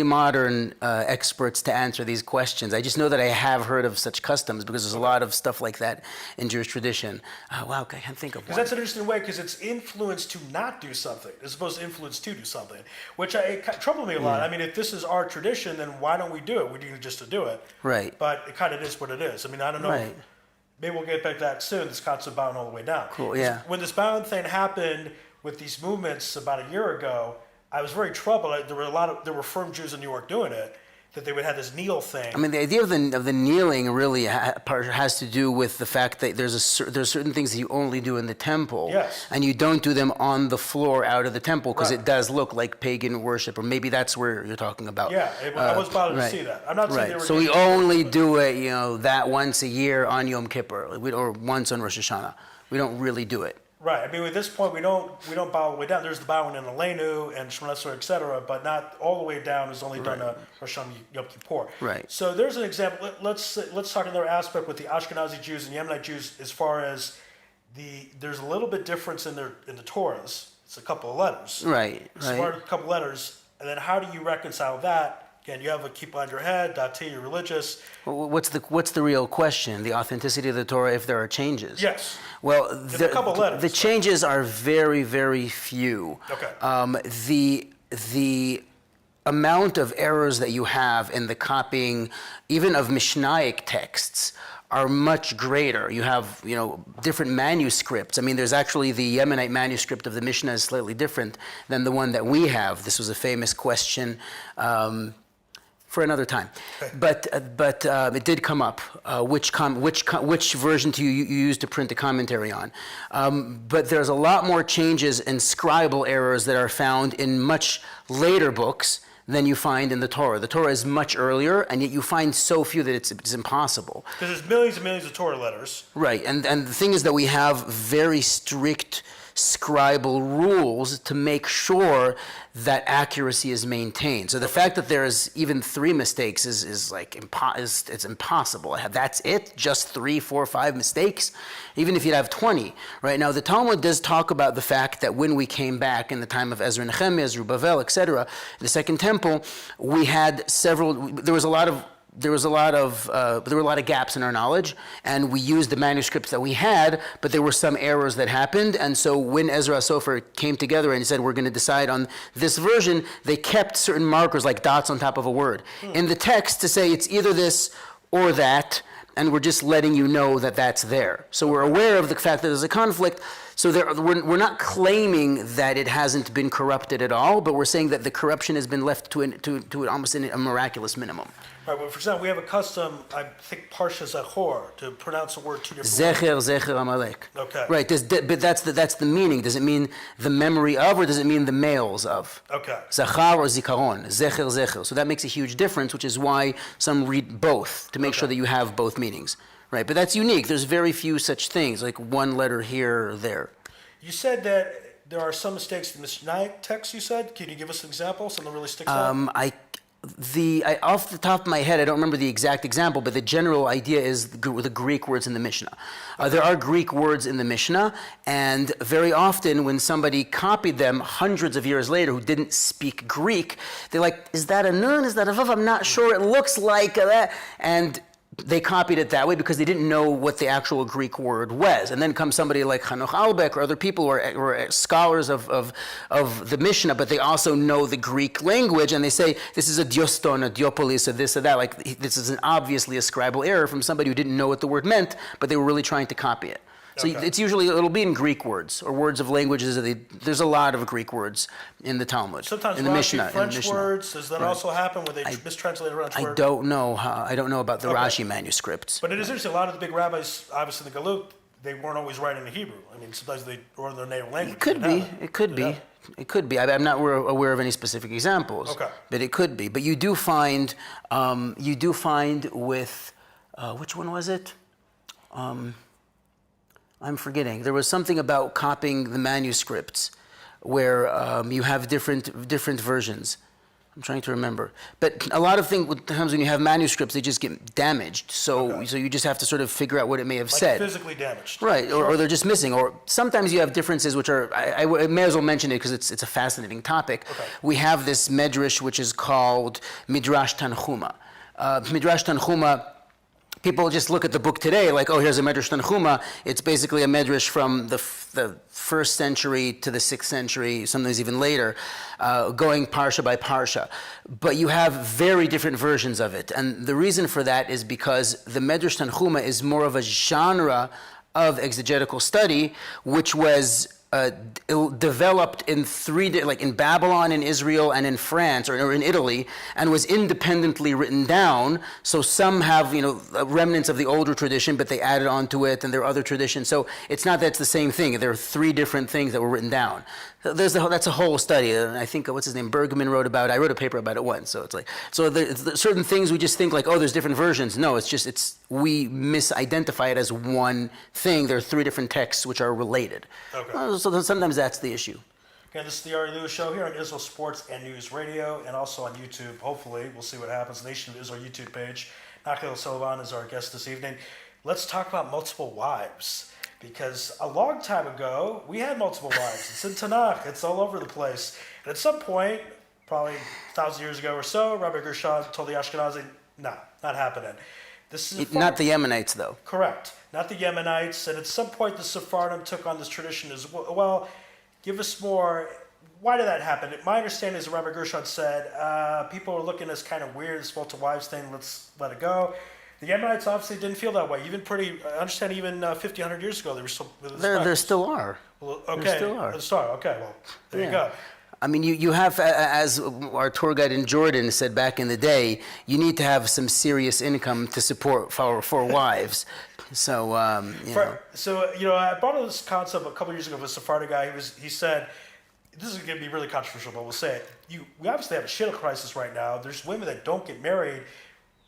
modern experts to answer these questions. I just know that I have heard of such customs because there's a lot of stuff like that in Jewish tradition. Wow, I can't think of one. Because that's an interesting way, because it's influence to not do something as opposed to influence to do something, which it troubled me a lot. I mean, if this is our tradition, then why don't we do it? We do it just to do it. Right. But it kind of is what it is. I mean, I don't know. Right. Maybe we'll get back to that soon, this concept of bowing all the way down. Cool, yeah. When this bowing thing happened with these movements about a year ago, I was very troubled. There were firm Jews in New York doing it, that they would have this kneel thing. I mean, the idea of the kneeling really has to do with the fact that there's certain things that you only do in the temple, Yes. and you don't do them on the floor out of the temple because Right. it does look like pagon worship, or maybe that's where you're talking about. Yeah, I was bothered right. to see that. I'm not saying they Right. were... So we only do it, that once a year on Yom Kippur, or once on Rosh Hashanah. We don't really do it. Right. I mean, at this point, we don't bow all the way down. There's the bowing in Aleinu and Shemona Esrei, et cetera, but not all the way down is only done on Rosh Hashanah Yom Kippur. Right. So there's an example. Let's talk another aspect with the Ashkenazi Jews and Yemenite Jews as far as there's a little bit difference in the Torahs. It's a couple of letters. Right. It's a couple of letters. And then how do you reconcile that? Again, you have a kippah on your head, dati, you're religious. Well, what's the real question? The authenticity of the Torah if there are changes? Yes. Well, a couple letters, the changes are very, very few. Okay. amount of errors that you have in the copying, even of Mishnaic texts, are much greater. You have, different manuscripts. I mean, there's actually the Yemenite manuscript of the Mishnah is slightly different than the one that we have. This was a famous question for another time. But it did come up, which version do you use to print a commentary on. But there's a lot more changes and scribal errors that are found in much later books than you find in the Torah. The Torah is much earlier, and yet you find so few that it's impossible. Because there's millions and millions of Torah letters. Right, and the thing is that we have very strict scribal rules to make sure that accuracy is maintained. So the fact that there's even 3 mistakes is it's impossible. That's it? Just 3, 4, 5 mistakes? Even if you'd have 20. Right now, the Talmud does talk about the fact that when we came back in the time of Ezra and Nehemiah, Zerubbabel, etc., the Second Temple, we had there were a lot of gaps in our knowledge, and we used the manuscripts that we had, but there were some errors that happened, and so when Ezra Sofer came together and said, we're going to decide on this version, they kept certain markers like dots on top of a word in the text to say it's either this or that, and we're just letting you know that that's there. So we're aware of the fact that there's a conflict. So we're not claiming that it hasn't been corrupted at all, but we're saying that the corruption has been left to almost a miraculous minimum. Right, well, for example, we have a custom, I think, Parsha Zachor, to pronounce a word 2 different ways. Zecher Amalek. Okay. Right, but that's the meaning. Does it mean the memory of, or does it mean the males of? Okay. Zachar or Zikaron, Zecher. So that makes a huge difference, which is why some read both, to make sure that you have both meanings. Right, but that's unique. There's very few such things, like one letter here or there. You said that there are some mistakes in the Mishnaic text, you said? Can you give us an example? Something really sticks out? Off the top of my head, I don't remember the exact example, but the general idea is the Greek words in the Mishnah. There are Greek words in the Mishnah, and very often when somebody copied them hundreds of years later who didn't speak Greek, they're like, is that a nun? Is that a vav? I'm not sure. It looks like that. And they copied it that way because they didn't know what the actual Greek word was. And then comes somebody like Hanoch Albeck or other people who are scholars of the Mishnah, but they also know the Greek language, and they say, this is a dioston, a diopolis, or this or that. Like, this is obviously a scribal error from somebody who didn't know what the word meant, but they were really trying to copy it. So it's usually, it'll be in Greek words or words of languages. There's a lot of Greek words in the Talmud. Sometimes in the Mishnah, French words. Does that also happen where they mistranslate a French word? I don't know about the Rashi manuscripts. But it is interesting. A lot of the big rabbis, obviously in the Galut, they weren't always writing in Hebrew. I mean, sometimes they wrote in their native language. It could be. I'm not aware of any specific examples. Okay. But it could be. But you do find with, which one was it? I'm forgetting. There was something about copying the manuscripts where you have different versions. I'm trying to remember. But a lot of times when you have manuscripts, they just get damaged. So you just have to sort of figure out what it may have said. Physically damaged. Right, or they're just missing. Or sometimes you have differences which are, I may as well mention it because it's a fascinating topic. Okay. We have this medrash which is called Midrash Tanchuma. Midrash Tanchuma, people just look at the book today like, oh, here's a Medrash Tanchuma. It's basically a Medrash from the 1st century to the 6th century, sometimes even later, going parsha by parsha. But you have very different versions of it. And the reason for that is because the Medrash Tanchuma is more of a genre of exegetical study, which was developed in in Babylon, in Israel, and in France, or in Italy, and was independently written down. So some have, remnants of the older tradition, but they added on to it, and there are other traditions. So it's not that it's the same thing. There are 3 different things that were written down. That's a whole study. And I think, what's his name, Bergman wrote about it. I wrote a paper about it once. So it's like, there's certain things we just think like, oh, there's different versions. No, we misidentify it as one thing. There are 3 different texts which are related. Okay. So sometimes that's the issue. Again, this is the Ari Lewis Show here on Israel Sports and News Radio, and also on YouTube. Hopefully, we'll see what happens. Nation of Israel YouTube page. Nachliel Selavan is our guest this evening. Let's talk about multiple wives, because a long time ago, we had multiple wives. It's in Tanakh. It's all over the place. And at some point, probably 1,000 years ago or so, Rabbi Gershon told the Ashkenazi, no, not happening. This is not the Yemenites, though. Correct. Not the Yemenites. And at some point, the Sephardim took on this tradition as well. Well, give us more. why did that happen? My understanding is Rabbi Gershon said, people are looking at this kind of weird, this multiple wives thing, let's let it go. The Yemenites obviously didn't feel that way. I understand even 50, 100 years ago, they were still... There still are. Well, okay. There still are. Okay, well, there you go. I mean, you have, as our tour guide in Jordan said back in the day, you need to have some serious income to support four wives. So, I brought up this concept a couple years ago of a Sephardi guy. He said, this is going to be really controversial, but we'll say it. We obviously have a shidduch crisis right now. There's women that don't get married.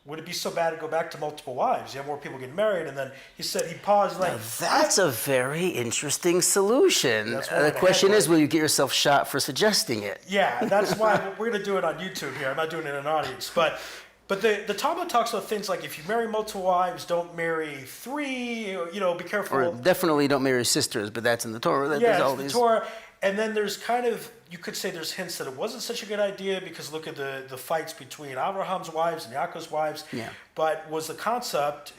Would it be so bad to go back to multiple wives? You have more people getting married, and then he paused like... Now that's a very interesting solution. The question is, will you get yourself shot for suggesting it? Yeah, that's why we're going to do it on YouTube here. I'm not doing it in an audience. But the Talmud talks about things like if you marry multiple wives, don't marry three, be careful. Or definitely don't marry sisters, but that's in the Torah. It's the Torah. And then there's kind of, you could say there's hints that it wasn't such a good idea because look at the fights between Abraham's wives and Yaakov's wives. Yeah. But was the concept,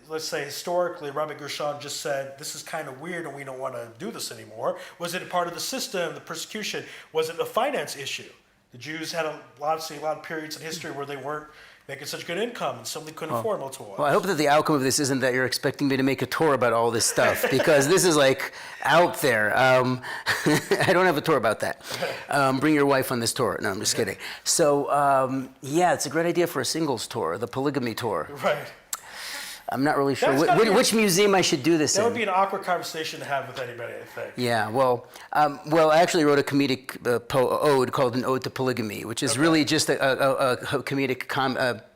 let's say historically, Rabbi Gershon just said, this is kind of weird and we don't want to do this anymore. Was it a part of the system, the persecution? Was it a finance issue? The Jews had a lot of periods in history where they weren't making such good income and somebody couldn't afford multiple wives. Well, I hope that the outcome of this isn't that you're expecting me to make a tour about all this stuff because this is like out there. I don't have a tour about that. Bring your wife on this tour. No, I'm just kidding. So, it's a great idea for a singles tour, the polygamy tour. Right. I'm not really sure which museum I should do this in. That would be an awkward conversation to have with anybody, I think. Yeah, well, I actually wrote a comedic ode called An Ode to Polygamy, which is really just a comedic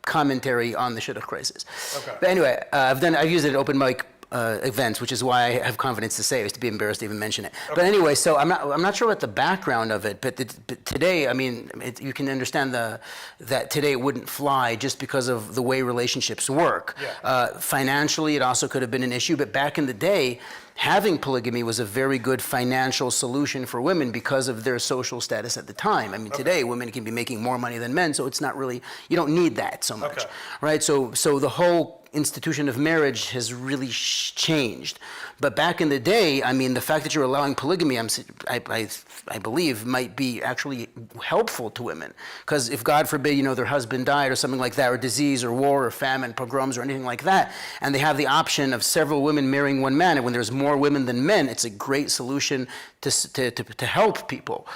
commentary on the shidduch crisis. Okay. But anyway, I've used it at open mic events, which is why I have confidence to say it, to be embarrassed to even mention it. Okay. But anyway, so I'm not sure what the background of it, but today, I mean, you can understand that today it wouldn't fly just because of the way relationships work. Yeah. Financially, it also could have been an issue, but back in the day, having polygamy was a very good financial solution for women because of their social status at the time. I mean, today women can be making more money than men, so it's not really, you don't need that so much, right? So the whole institution of marriage has really changed. But back in the day, I mean, the fact that you're allowing polygamy, I believe, might be actually helpful to women. Because if, God forbid, their husband died or something like that, or disease or war or famine, pogroms or anything like that, and they have the option of several women marrying one man, and when there's more women than men, it's a great solution to help people.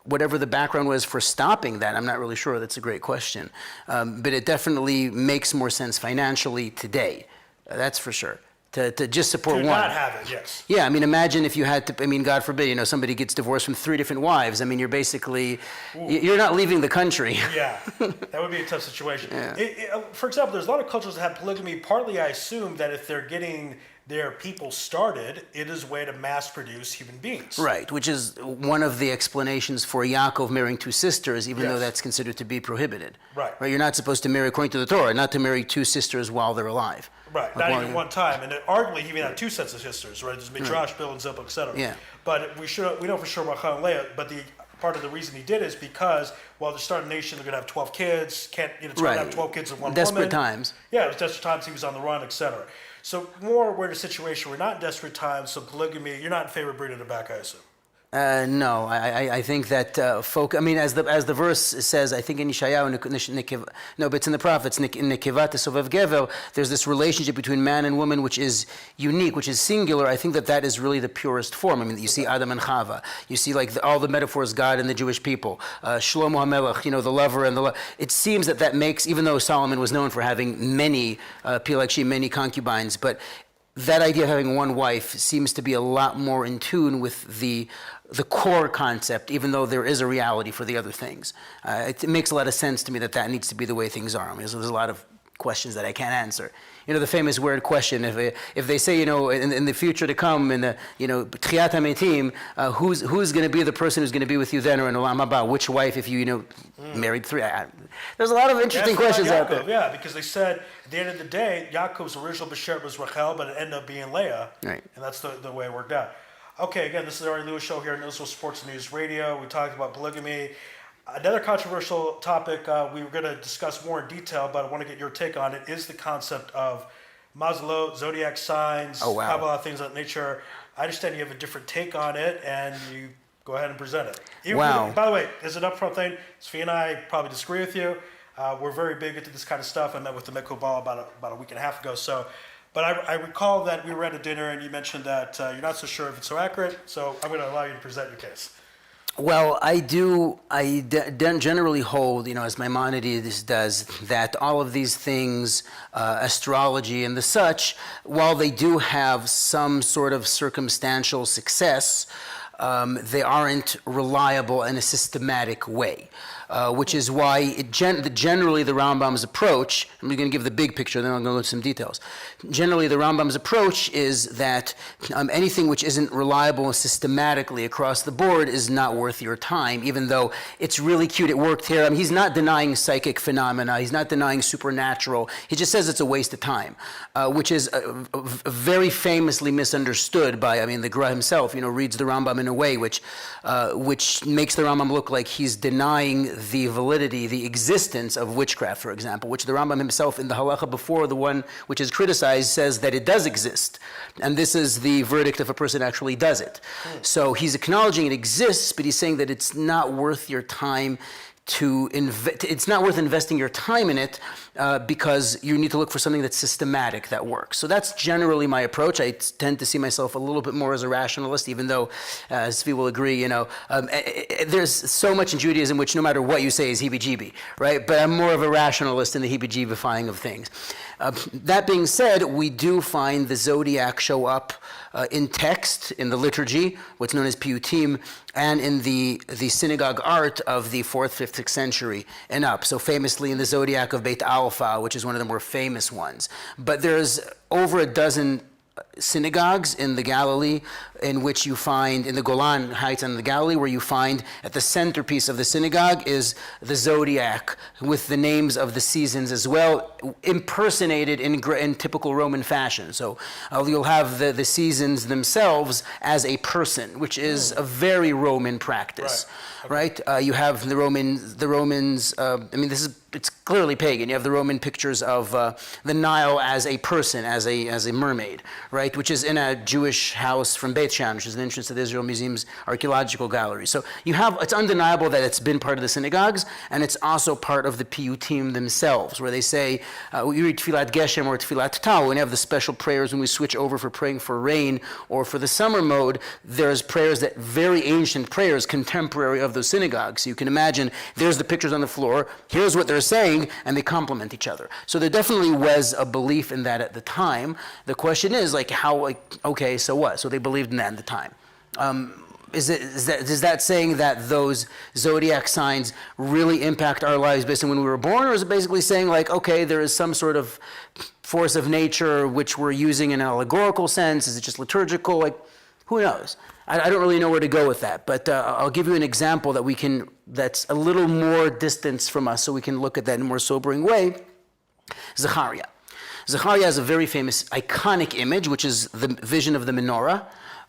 Whatever the background was for stopping that, I'm not really sure. That's a great question. But it definitely makes more sense financially today. That's for sure. To just support one. To not have it, yes. Yeah, I mean, imagine if you had to, I mean, God forbid, somebody gets divorced from 3 different wives. I mean, you're basically, you're not leaving the country. Yeah, that would be a tough situation. Yeah. For example, there's a lot of cultures that have polygamy. Partly, I assume that if they're getting their people started, it is a way to mass produce human beings. Right, which is one of the explanations for Yaakov marrying 2 sisters, even though that's considered to be prohibited. Right. You're not supposed to marry, according to the Torah, not to marry 2 sisters while they're alive. Right, not even one time. And arguably, he even had 2 sets of sisters, right? There's Midrash, Bill, and Zilpah, etc. Yeah. But we know for sure Rachel and Leah, but part of the reason he did is because while they're starting a nation, they're going to have 12 kids. It's going to have 12 kids in one Desperate woman. times. Yeah, it was desperate times. He was on the run, etc. So we're in a situation where we're not in desperate times, so polygamy, you're not in favor of bringing it back, I assume. No, I think that I mean, as the verse says, I think in Yeshayahu, no, but it's in the prophets, in Nekevat Sovev Gevel, there's this relationship between man and woman which is unique, which is singular. I think that is really the purest form. I mean, you see Adam and Chava, you see all the metaphors, God and the Jewish people, Shlomo HaMelech, the lover and the it seems that makes, even though Solomon was known for having many many concubines, but that idea of having one wife seems to be a lot more in tune with the core concept, even though there is a reality for the other things. It makes a lot of sense to me that needs to be the way things are. I mean, there's a lot of questions that I can't answer. The famous word question, if they say, in the future to come, in the, Tchiyat HaMetim, who's going to be the person who's going to be with you then, or in Olam Haba, which wife if you, married 3? There's a lot of interesting questions out there. Yeah, because they said, at the end of the day, Yaakov's original Bashert was Rachel, but it ended up being Leah. Right. And that's the way it worked out. Okay, again, this is the Ari Lewis Show here on Israel Sports News Radio. We talked about polygamy. Another controversial topic we were going to discuss more in detail, but I want to get your take on it, is the concept of Mazalot, zodiac signs, Oh, wow. Kabbalah, things of that nature. I understand you have a different take on it, and you go ahead and present it. Wow. By the way, as an upfront thing, Svi and I probably disagree with you. We're very big into this kind of stuff. I met with the Mikobal about a week and a half ago. So, but I recall that we were at a dinner and you mentioned that you're not so sure if it's so accurate. So I'm going to allow you to present your case. Well, I generally hold, as Maimonides does, that all of these things, astrology and the such, while they do have some sort of circumstantial success, they aren't reliable in a systematic way. Which is why generally the Rambam's approach, I'm going to give the big picture, then I'll go into some details. Generally, the Rambam's approach is that anything which isn't reliable systematically across the board is not worth your time, even though it's really cute, it worked here. I mean, he's not denying psychic phenomena, he's not denying supernatural, he just says it's a waste of time, which is very famously misunderstood by, the Gra himself, reads the Rambam in a way which makes the Rambam look like he's denying the validity, the existence of witchcraft, for example, which the Rambam himself in the halacha before, the one which is criticized, says that it does exist. And this is the verdict if a person actually does it. So he's acknowledging it exists, but he's saying that it's not worth your time it's not worth investing your time in it because you need to look for something that's systematic, that works. So that's generally my approach. I tend to see myself a little bit more as a rationalist, even though, as Svi will agree, there's so much in Judaism which no matter what you say is heebie-jeebie, right? But I'm more of a rationalist in the heebie-jeebifying of things. That being said, we do find the zodiac show up in text, in the liturgy, what's known as piyutim, and in the synagogue art of the 4th, 5th, 6th century and up. So famously in the zodiac of Beit Alpha, which is one of the more famous ones. But there's over a dozen synagogues in the Galilee in which you find, in the Golan Heights in the Galilee, where you find at the centerpiece of the synagogue is the zodiac with the names of the seasons as well, impersonated in typical Roman fashion. So you'll have the seasons themselves as a person, which is a very Roman practice, right? You have the Romans, it's clearly pagan. You have the Roman pictures of the Nile as a person, as a mermaid, right? Which is in a Jewish house from Beit Shan, which is an entrance to the Israel Museum's archaeological gallery. So it's undeniable that it's been part of the synagogues, and it's also part of the piyutim themselves, where they say, we read Tfilat Geshem or Tfilat Tal, when you have the special prayers when we switch over for praying for rain or for the summer mode, there's prayers that very ancient prayers, contemporary of those synagogues. So you can imagine, there's the pictures on the floor, here's what they're saying, and they complement each other. So there definitely was a belief in that at the time. The question is, okay, so what? So they believed in that at the time. Is that saying that those zodiac signs really impact our lives based on when we were born, or is it basically saying okay, there is some sort of force of nature which we're using in an allegorical sense? Is it just liturgical? Who knows? I don't really know where to go with that, but I'll give you an example that's a little more distance from us, so we can look at that in a more sobering way. Zechariah. Zechariah has a very famous, iconic image, which is the vision of the menorah.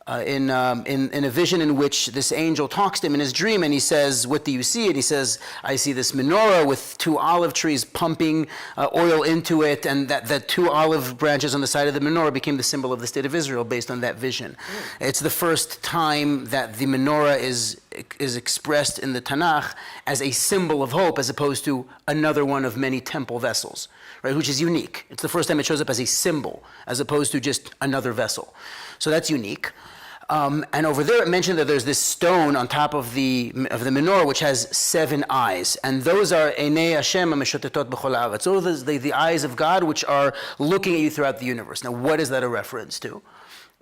In a vision in which this angel talks to him in his dream, and he says, "What do you see?" And he says, "I see this menorah with 2 olive trees pumping oil into it, and the 2 olive branches on the side of the menorah became the symbol of the state of Israel based on that vision." It's the first time that the menorah is expressed in the Tanakh as a symbol of hope, as opposed to another one of many temple vessels, right? Which is unique. It's the first time it shows up as a symbol, as opposed to just another vessel. So that's unique. And over there it mentioned that there's this stone on top of the menorah which has 7 eyes, and those are Einei Hashem HaMeshotetot B'chol Haaretz. Those are the eyes of God which are looking at you throughout the universe. Now, what is that a reference to?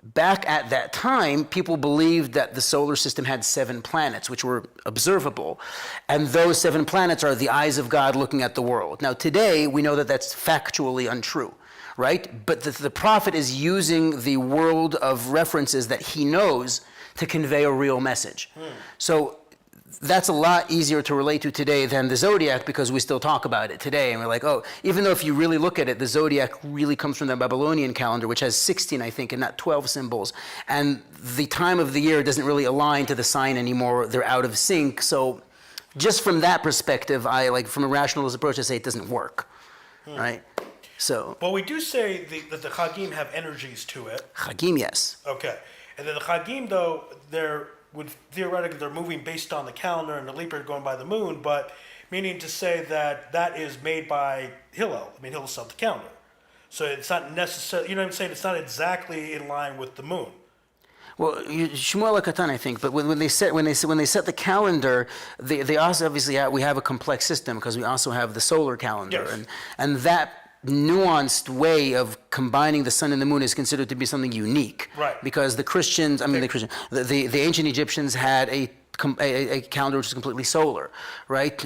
Back at that time, people believed that the solar system had 7 planets, which were observable, and those 7 planets are the eyes of God looking at the world. Now, today we know that that's factually untrue. Right? But the prophet is using the world of references that he knows to convey a real message. So that's a lot easier to relate to today than the zodiac, because we still talk about it today. And we're like, oh, even though if you really look at it, the zodiac really comes from the Babylonian calendar, which has 16, I think, and not 12 symbols. And the time of the year doesn't really align to the sign anymore. They're out of sync. So just from that perspective, from a rationalist approach, I say it doesn't work. Right? So, well, we do say that the Chagim have energies to it. Chagim, yes. Okay. And then the Chagim, though, they're would theoretically they're moving based on the calendar and the leap year going by the moon, but meaning to say that that is made by Hillel. I mean, Hillel set the calendar. So it's not necessarily, you know what I'm saying? It's not exactly in line with the moon. Well, Shmuel Katan, I think, but when they set the calendar, they also obviously we have a complex system because we also have the solar calendar, Yes. and that nuanced way of combining the sun and the moon is considered to be something unique. Right. Because the Christians, the ancient Egyptians had a calendar which is completely solar, right?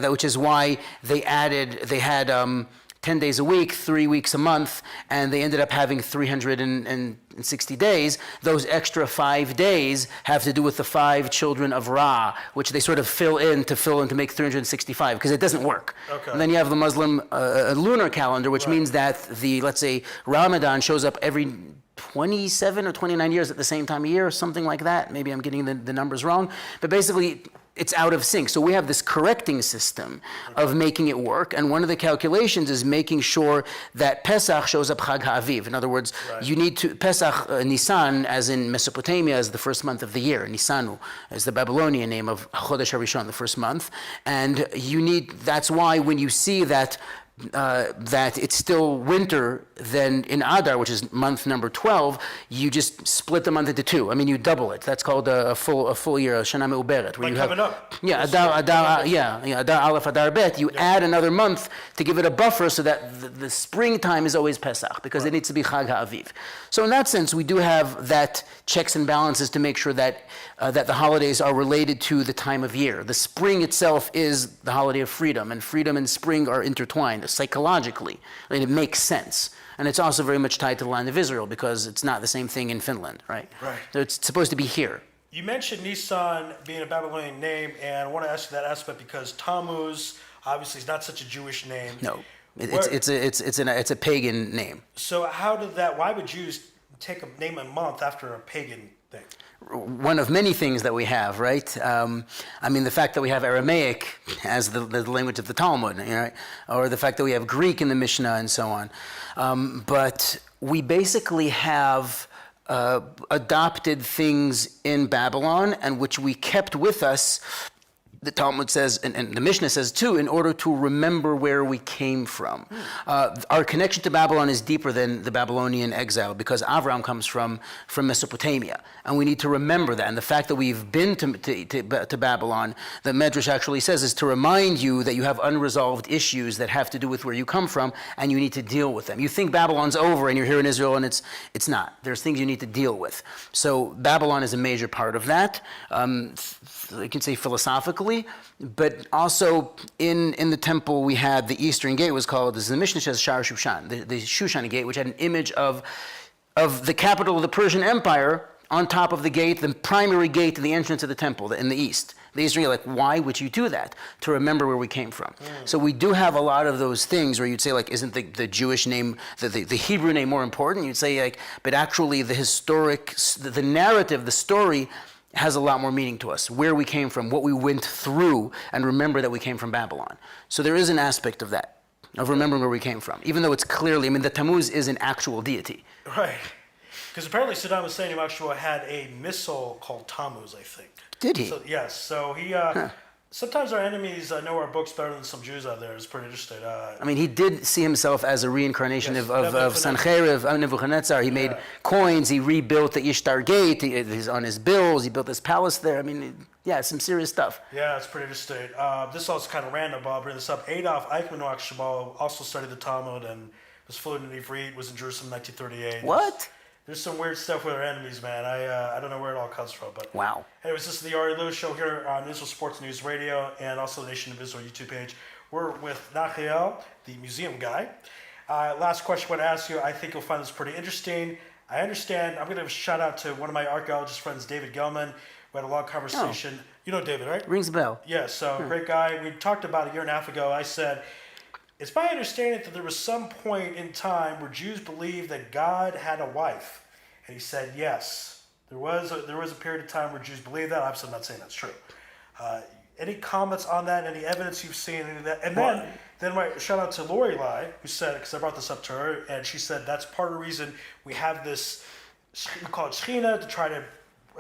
Which is why they had 10 days a week, 3 weeks a month, and they ended up having 360 days. Those extra 5 days have to do with the 5 children of Ra, which they sort of fill in to make 365, because it doesn't work. Okay. And then you have the Muslim lunar calendar, which means that let's say, Ramadan shows up every 27 or 29 years at the same time of year, or something like that. Maybe I'm getting the numbers wrong. But basically, it's out of sync. So we have this correcting system of making it work. And one of the calculations is making sure that Pesach shows up Chag HaAviv. In other words, you need to, Pesach, Nisan, as in Mesopotamia, is the first month of the year. Nisanu is the Babylonian name of Chodesh HaRishon, the first month. And that's why when you see that it's still winter, then in Adar, which is month number 12, you just split the month into 2. I mean, you double it. That's called a full year, Shana Me'uberet. Like coming up. Yeah, Adar Aleph, Adar Bet. You add another month to give it a buffer so that the springtime is always Pesach, because it needs to be Chag HaAviv. So in that sense, we do have that checks and balances to make sure that the holidays are related to the time of year. The spring itself is the holiday of freedom, and freedom and spring are intertwined psychologically. I mean, it makes sense. And it's also very much tied to the land of Israel, because it's not the same thing in Finland, right? Right. So it's supposed to be here. You mentioned Nisan being a Babylonian name, and I want to ask you that aspect because Tammuz obviously is not such a Jewish name. No, it's a pagan name. So why would Jews name a month after a pagan thing? One of many things that we have, right? I mean, the fact that we have Aramaic as the language of the Talmud, right? Or the fact that we have Greek in the Mishnah and so on. But we basically have adopted things in Babylon, and which we kept with us, the Talmud says, and the Mishnah says too, in order to remember where we came from. Our connection to Babylon is deeper than the Babylonian exile, because Avram comes from Mesopotamia, and we need to remember that. And the fact that we've been to Babylon, the Medrash actually says, is to remind you that you have unresolved issues that have to do with where you come from, and you need to deal with them. You think Babylon's over, and you're here in Israel, and it's not. There's things you need to deal with. So Babylon is a major part of that. You can say philosophically, but also in the temple we had the Eastern Gate was called, as the Mishnah says, Shar Shushan, the Shushan Gate, which had an image of the capital of the Persian Empire on top of the gate, the primary gate to the entrance of the temple in the east. The Israel, like, why would you do that? To remember where we came from. So we do have a lot of those things where you'd say, like, isn't the Jewish name, the Hebrew name more important? You'd say, like, but actually the narrative, the story has a lot more meaning to us, where we came from, what we went through, and remember that we came from Babylon. So there is an aspect of that, of remembering where we came from, even though it's clearly, I mean, the Tammuz is an actual deity. Right. Because apparently Saddam Hussein actually had a missile called Tammuz, I think. Did he? So, yes. So he... Sometimes our enemies know our books better than some Jews out there. It's pretty interesting. I mean, he did see himself as a reincarnation of Sancherib, of Nebuchadnezzar. He made coins. He rebuilt the Ishtar Gate. He's on his bills. He built this palace there. I mean, some serious stuff. Yeah, it's pretty interesting. This also kind of random, but I'll bring this up. Adolf Eichmann Shmuel also studied the Talmud and was fluent in Ivrit, was in Jerusalem in 1938. What? There's some weird stuff with our enemies, man. I don't know where it all comes from, but wow. Anyways, this is the Ari Lewis Show here on Israel Sports News Radio and also the Nation of Israel YouTube page. We're with Nachliel, the museum guy. Last question I want to ask you. I think you'll find this pretty interesting. I understand. I'm going to give a shout out to one of my archaeologist friends, David Gelman. We had a long conversation. Oh. You know David, right? Rings a bell. Yeah, so great guy. We talked about a year and a half ago. I said, it's my understanding that there was some point in time where Jews believed that God had a wife. And he said, yes. There was a period of time where Jews believed that. Obviously, I'm not saying that's true. Any comments on that? Any evidence you've seen? Any of that? And then my shout out to Lori Lai, who said, because I brought this up to her, and she said that's part of the reason we have this, we call it Shechina, to try to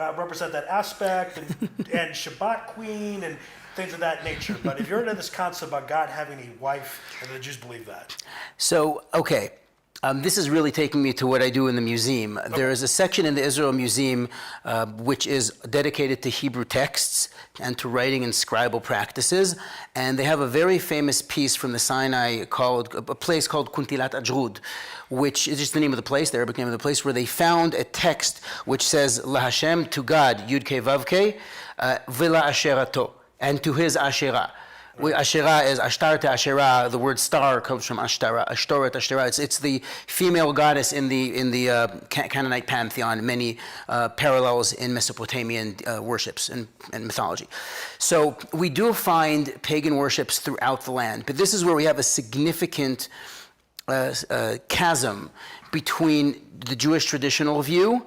represent that aspect, and Shabbat queen and things of that nature. But if you're into this concept about God having a wife, then the Jews believe that. So, okay. This is really taking me to what I do in the museum. Okay. There is a section in the Israel Museum which is dedicated to Hebrew texts and to writing and scribal practices. And they have a very famous piece from the Sinai called, a place called Kuntilat Ajrud, which is just the name of the place, the Arabic name of the place, where they found a text which says, La Hashem, to God, Yud Ke Vav Ke, Vila Asherato, and to his Asherah. Asherah is Ashtarta Asherah. The word star comes from Ashtara, Ashtoret Asherah. It's the female goddess in the Canaanite pantheon. Many parallels in Mesopotamian worships and mythology. So we do find pagan worships throughout the land, but this is where we have a significant chasm between the Jewish traditional view,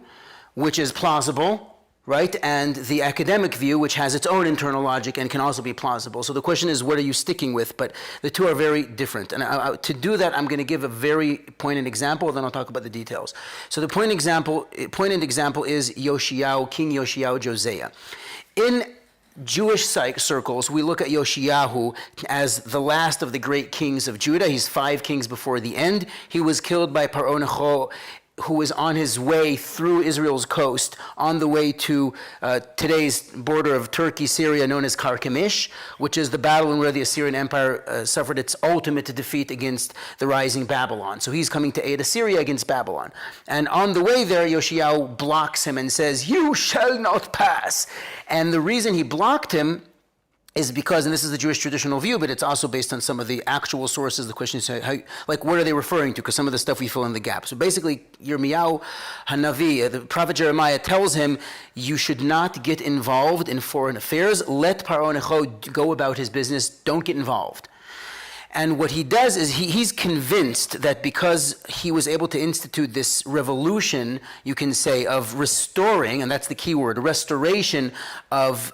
which is plausible, right, and the academic view, which has its own internal logic and can also be plausible. So the question is, what are you sticking with? But the two are very different. And to do that, I'm going to give a very poignant example, then I'll talk about the details. So the poignant example is Yoshiyahu, King Yoshiyahu Josiah. In Jewish circles, we look at Yoshiyahu as the last of the great kings of Judah. He's 5 kings before the end. He was killed by Paro Necho, who was on his way through Israel's coast, on the way to today's border of Turkey, Syria, known as Karkemish, which is the battle in where the Assyrian Empire suffered its ultimate defeat against the rising Babylon. So he's coming to aid Assyria against Babylon. And on the way there, Yoshiyahu blocks him and says, "You shall not pass." And the reason he blocked him is because, and this is the Jewish traditional view, but it's also based on some of the actual sources. The question is, what are they referring to? Because some of the stuff we fill in the gap. So basically, Yirmiyahu Hanavi, the prophet Jeremiah, tells him, you should not get involved in foreign affairs. Let Paro Necho go about his business. Don't get involved. And what he does is he's convinced that because he was able to institute this revolution, you can say, of restoring, and that's the key word, restoration of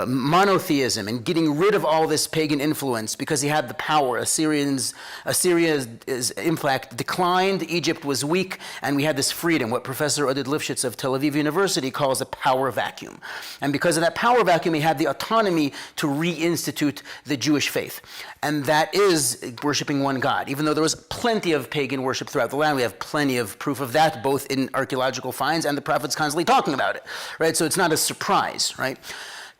monotheism and getting rid of all this pagan influence, because he had the power. Assyria is in fact declined, Egypt was weak, and we had this freedom, what Professor Oded Lifshitz of Tel Aviv University calls a power vacuum. And because of that power vacuum, he had the autonomy to reinstitute the Jewish faith. And that is worshiping one God. Even though there was plenty of pagan worship throughout the land, we have plenty of proof of that, both in archaeological finds and the prophets constantly talking about it, right? So it's not a surprise, right?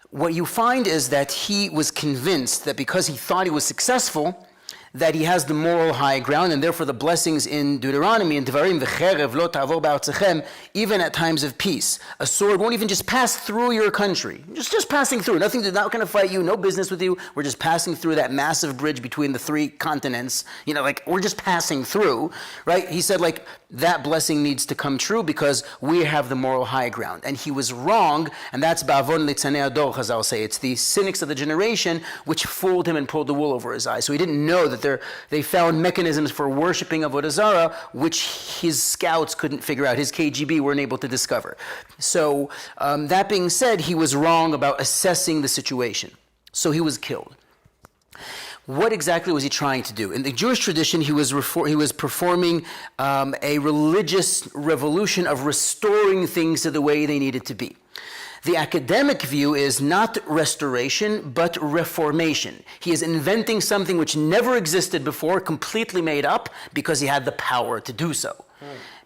What you find is that he was convinced that because he thought he was successful, that he has the moral high ground, and therefore the blessings in Deuteronomy and Devarim, v'cherev lo ta'avor ba'artzachem, even at times of peace. A sword won't even just pass through your country. Just passing through. Nothing, not going to fight you, no business with you. We're just passing through that massive bridge between the 3 continents. You know, like, we're just passing through, right? He said, like, that blessing needs to come true because we have the moral high ground. And he was wrong, and that's ba'avon litzanei ador, Chazal say. It's the cynics of the generation which fooled him and pulled the wool over his eyes. So he didn't know that they found mechanisms for worshiping Avodah Zarah which his scouts couldn't figure out, his KGB weren't able to discover. So that being said, he was wrong about assessing the situation. So he was killed. What exactly was he trying to do? In the Jewish tradition, he was performing a religious revolution of restoring things to the way they needed to be. The academic view is not restoration, but reformation. He is inventing something which never existed before, completely made up, because he had the power to do so.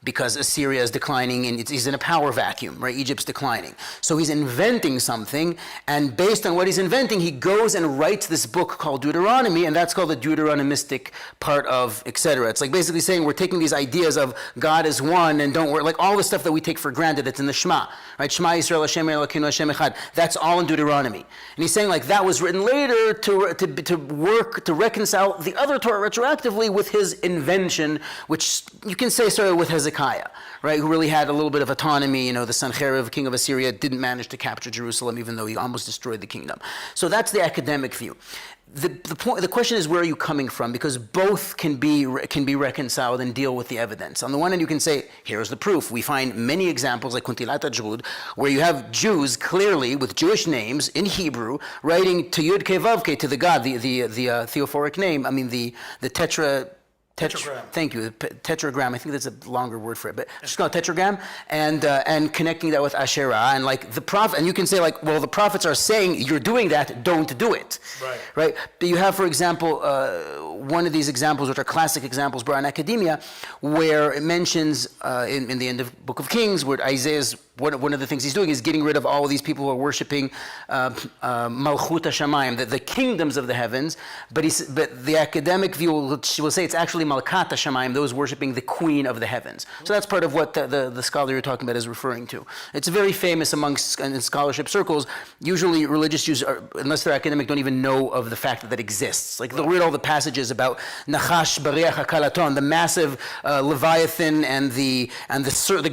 Because Assyria is declining and he's in a power vacuum, right? Egypt's declining. So he's inventing something, and based on what he's inventing, he goes and writes this book called Deuteronomy, and that's called the Deuteronomistic part of etc. It's like basically saying we're taking these ideas of God is one and don't worry, like all the stuff that we take for granted that's in the Shema, right? Shema Yisrael Hashem Elokeinu Hashem Echad. That's all in Deuteronomy. And he's saying like that was written later to work, to reconcile the other Torah retroactively with his invention, which you can say started with Hezekiah. Right, who really had a little bit of autonomy. You know, the Sancherib, king of Assyria, didn't manage to capture Jerusalem, even though he almost destroyed the kingdom. So that's the academic view. The question is, where are you coming from? Because both can be reconciled and deal with the evidence. On the one hand, you can say, here's the proof. We find many examples like Kuntilat Ajrud, where you have Jews clearly with Jewish names in Hebrew writing to Yud Ke Vav Ke, to the God, the theophoric name. I mean the tetra Tetragram. Thank you. Tetragram. I think that's a longer word for it, but just call it tetragram, and connecting that with Asherah, and like the prophet. And you can say like, well, the prophets are saying you're doing that. Don't do it. Right. Right. But you have, for example, one of these examples, which are classic examples, brought in academia, where it mentions in the end of Book of Kings, where Isaiah's one of the things he's doing is getting rid of all of these people who are worshiping Malchut HaShamayim, the kingdoms of the heavens. But the academic view will say it's actually Malkat HaShamayim, those worshiping the queen of the heavens. So that's part of what the scholar you're talking about is referring to. It's very famous amongst in scholarship circles. Usually religious Jews, unless they're academic, don't even know of the fact that that exists. Like they'll read all the passages about Nachash Bariach HaKalaton, the massive Leviathan and the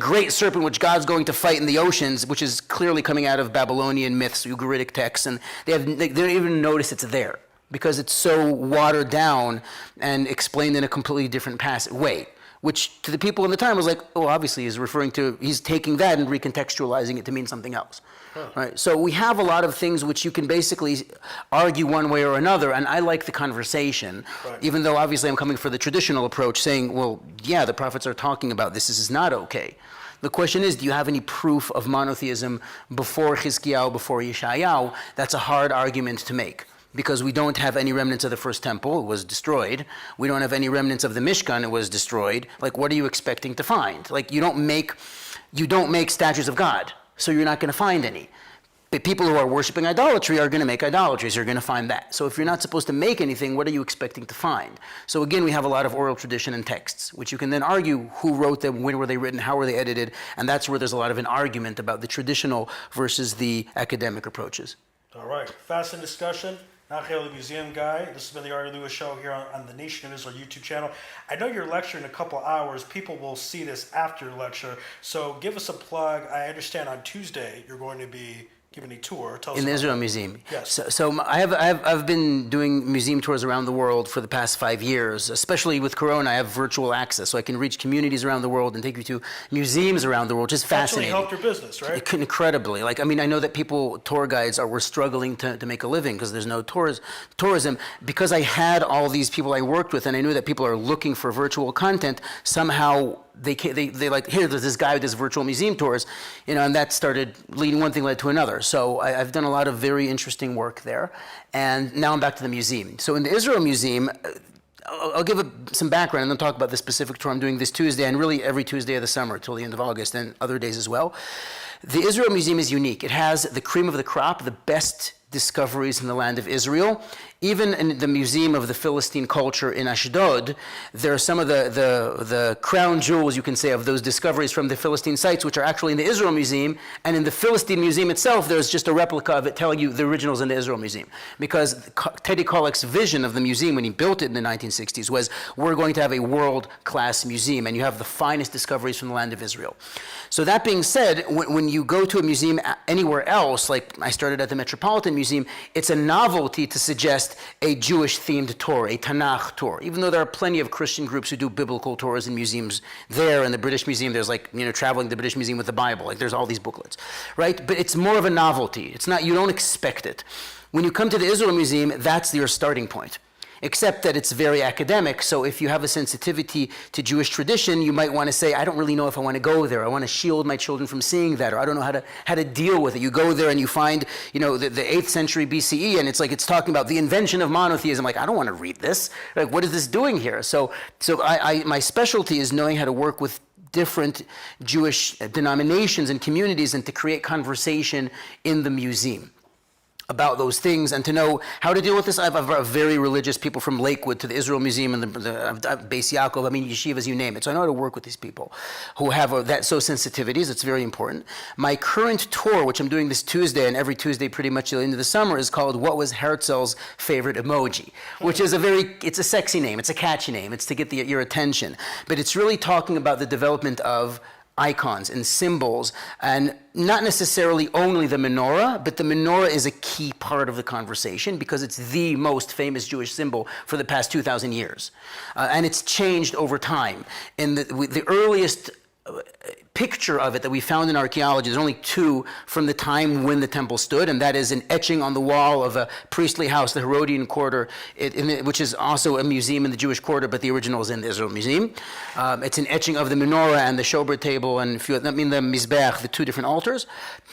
great serpent which God's going to fight in the oceans, which is clearly coming out of Babylonian myths, Ugaritic texts, and they don't even notice it's there because it's so watered down and explained in a completely different way, which to the people in the time was like, oh, obviously he's taking that and recontextualizing it to mean something else. Huh. Right? So we have a lot of things which you can basically argue one way or another, and I like the conversation, right, even though obviously I'm coming for the traditional approach, saying, well, yeah, the prophets are talking about this is not okay. The question is, do you have any proof of monotheism before Chizkiyahu, before Yeshayahu? That's a hard argument to make, because we don't have any remnants of the first temple, it was destroyed. We don't have any remnants of the Mishkan, it was destroyed. Like, what are you expecting to find? Like, you don't make statues of God, so you're not going to find any. But people who are worshiping idolatry are going to make idolatries. You're going to find that. So if you're not supposed to make anything, what are you expecting to find? So again, we have a lot of oral tradition and texts, which you can then argue who wrote them, when were they written, how were they edited, and that's where there's a lot of an argument about the traditional versus the academic approaches. All right, fascinating discussion. Nachliel, the museum guy. This has been the Ari Lewis Show here on the Nation of Israel YouTube channel. I know you're lecturing in a couple hours. People will see this after your lecture. So give us a plug. I understand on Tuesday you're going to be giving a tour. Tell us in the Israel that. Museum. Yes. So I've been doing museum tours around the world for the past 5 years. Especially with Corona, I have virtual access, so I can reach communities around the world and take you to museums around the world, which is fascinating. Actually helped your business, right? Incredibly. Like, I mean, I know that tour guides were struggling to make a living because there's no tourism. Because I had all these people I worked with, and I knew that people are looking for virtual content, somehow they like, here, there's this guy with this virtual museum tours, and that started leading, one thing led to another. So I've done a lot of very interesting work there. And now I'm back to the museum. So in the Israel Museum, I'll give some background and then talk about the specific tour I'm doing this Tuesday and really every Tuesday of the summer till the end of August and other days as well. The Israel Museum is unique. It has the cream of the crop, the best discoveries in the land of Israel. Even in the Museum of the Philistine Culture in Ashdod, there are some of the crown jewels, you can say, of those discoveries from the Philistine sites, which are actually in the Israel Museum. And in the Philistine Museum itself, there's just a replica of it telling you the originals in the Israel Museum. Because Teddy Kollek's vision of the museum when he built it in the 1960s was, we're going to have a world-class museum, and you have the finest discoveries from the land of Israel. So that being said, when you go to a museum anywhere else, like I started at the Metropolitan Museum, it's a novelty to suggest a Jewish-themed tour, a Tanakh tour, even though there are plenty of Christian groups who do biblical tours in museums there. In the British Museum, there's traveling the British Museum with the Bible. Like, there's all these booklets, right? But it's more of a novelty. It's not, you don't expect it. When you come to the Israel Museum, that's your starting point. Except that it's very academic, so if you have a sensitivity to Jewish tradition, you might want to say, I don't really know if I want to go there. I want to shield my children from seeing that, or I don't know how to deal with it. You go there and you find, the 8th century BCE, and it's talking about the invention of monotheism. Like, I don't want to read this. Like, what is this doing here? So my specialty is knowing how to work with different Jewish denominations and communities and to create conversation in the museum about those things and to know how to deal with this. I've very religious people from Lakewood to the Israel Museum and the Beis Yaakov, yeshivas, you name it. So I know how to work with these people who have sensitivities. It's very important. My current tour, which I'm doing this Tuesday and every Tuesday pretty much till the end of the summer, is called What Was Herzl's Favorite Emoji, which is it's a sexy name. It's a catchy name. It's to get your attention. But it's really talking about the development of icons and symbols, and not necessarily only the menorah, but the menorah is a key part of the conversation because it's the most famous Jewish symbol for the past 2,000 years. And it's changed over time. In the earliest picture of it that we found in archaeology, there's only two from the time when the temple stood, and that is an etching on the wall of a priestly house, the Herodian Quarter, which is also a museum in the Jewish Quarter, but the original is in the Israel Museum. It's an etching of the menorah and the showbread table and the mizbeach, the two different altars.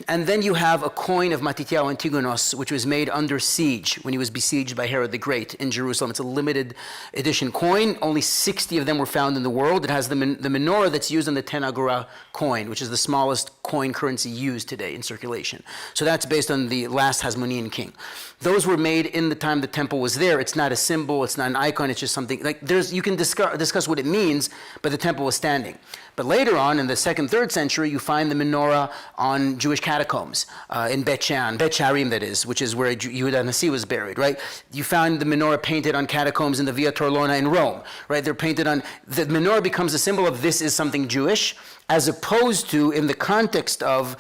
And then you have a coin of Matityahu Antigonos, which was made under siege when he was besieged by Herod the Great in Jerusalem. It's a limited edition coin. Only 60 of them were found in the world. It has the menorah that's used on the 10 agora coin, which is the smallest coin currency used today in circulation. So that's based on the last Hasmonean king. Those were made in the time the temple was there. It's not a symbol, it's not an icon, it's just something, like you can discuss what it means, but the temple was standing. But later on, in the 2nd, 3rd century, you find the menorah on Jewish catacombs in Bet Sharim, that is, which is where Yehuda Nasi was buried, right? You found the menorah painted on catacombs in the Via Torlona in Rome, right? They're painted on, the menorah becomes a symbol of this is something Jewish, as opposed to in the context of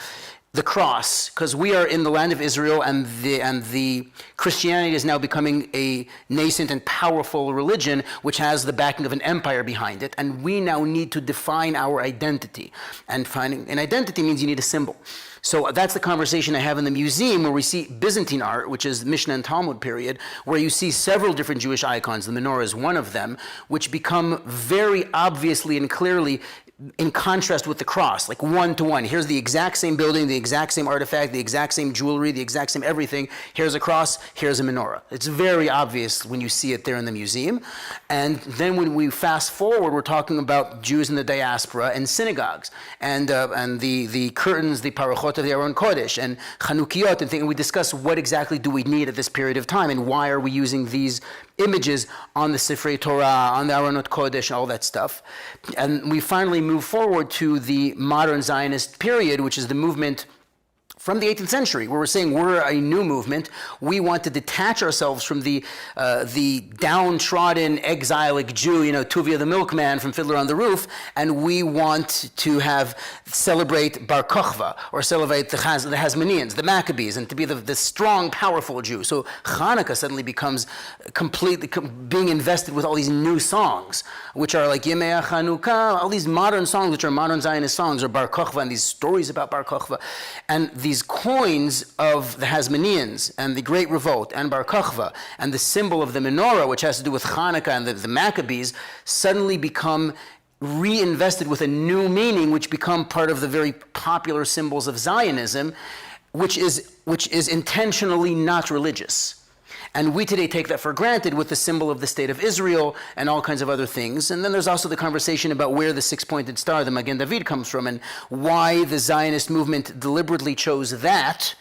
the cross, because we are in the land of Israel, and the Christianity is now becoming a nascent and powerful religion, which has the backing of an empire behind it, and we now need to define our identity. And finding an identity means you need a symbol. So that's the conversation I have in the museum, where we see Byzantine art, which is Mishnah and Talmud period, where you see several different Jewish icons. The menorah is one of them, which become very obviously and clearly in contrast with the cross, like one to one. Here's the exact same building, the exact same artifact, the exact same jewelry, the exact same everything. Here's a cross, here's a menorah. It's very obvious when you see it there in the museum. And then when we fast forward, we're talking about Jews in the diaspora and synagogues, and the curtains, the parachot of the Aron Kodesh, and Chanukiot, and things. And we discuss what exactly do we need at this period of time, and why are we using these images on the Sifrei Torah, on the Aronot Kodesh, all that stuff. And we finally move forward to the modern Zionist period, which is the movement from the 18th century, where we're saying we're a new movement. We want to detach ourselves from the downtrodden, exilic Jew, Tuvia the milkman from Fiddler on the Roof, and we want to celebrate Bar Kochva, or celebrate the Hasmoneans, the Maccabees, and to be the strong, powerful Jew. So Hanukkah suddenly becomes completely being invested with all these new songs, which are like Yemei Chanukah, all these modern songs, which are modern Zionist songs, or Bar Kochva, and these stories about Bar Kochva. And these coins of the Hasmoneans and the Great Revolt and Bar Kochva and the symbol of the menorah, which has to do with Hanukkah and the Maccabees, suddenly become reinvested with a new meaning, which become part of the very popular symbols of Zionism, which is intentionally not religious. And we today take that for granted with the symbol of the State of Israel and all kinds of other things. And then there's also the conversation about where the six-pointed star, the Magen David, comes from, and why the Zionist movement deliberately chose that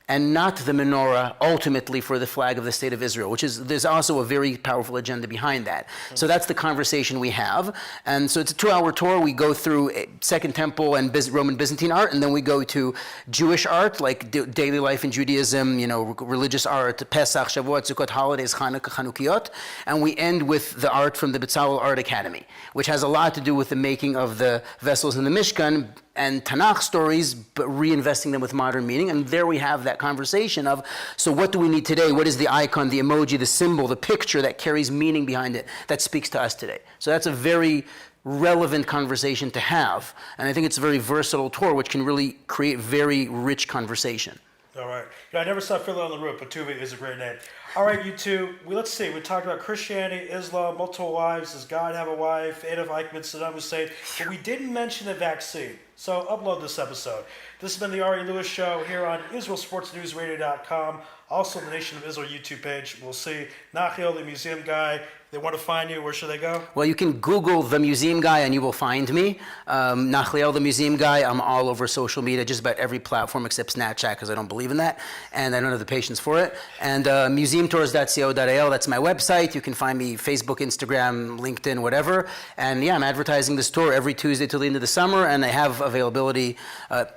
and not the menorah ultimately for the flag of the State of Israel, there's also a very powerful agenda behind that. So that's the conversation we have. And so it's a 2-hour tour. We go through Second Temple and Roman Byzantine art, and then we go to Jewish art, like daily life in Judaism, religious art, Pesach, Shavuot, Sukkot, holidays, Hanukkah, Chanukiot, and we end with the art from the Bezalel Art Academy, which has a lot to do with the making of the vessels in the Mishkan, and Tanakh stories, but reinvesting them with modern meaning. And there we have that conversation of, so what do we need today? What is the icon, the emoji, the symbol, the picture that carries meaning behind it, that speaks to us today? So that's a very relevant conversation to have. And I think it's a very versatile tour, which can really create very rich conversation. All right. I never saw Fiddler on the Roof, but Tuvi is a great name. All right, you two. Let's see. We talked about Christianity, Islam, multiple wives. Does God have a wife? Adolf Eichmann, Saddam Hussein. But we didn't mention the vaccine. So upload this episode. This has been the Ari Lewis Show here on IsraelSportsNewsRadio.com. Also the Nation of Israel YouTube page. We'll see Nachliel, the museum guy. If they want to find you, where should they go? Well, you can Google the museum guy and you will find me. Nachliel, the museum guy. I'm all over social media, just about every platform except Snapchat, because I don't believe in that. And I don't have the patience for it. And museumtours.co.il, that's my website. You can find me Facebook, Instagram, LinkedIn, whatever. And yeah, I'm advertising this tour every Tuesday till the end of the summer. And I have availability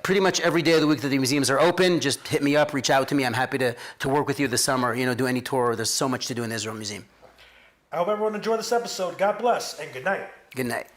pretty much every day of the week that the museums are open. Just hit me up, reach out to me. I'm happy to work with you this summer, do any tour. There's so much to do in the Israel Museum. I hope everyone enjoyed this episode. God bless and good night. Good night.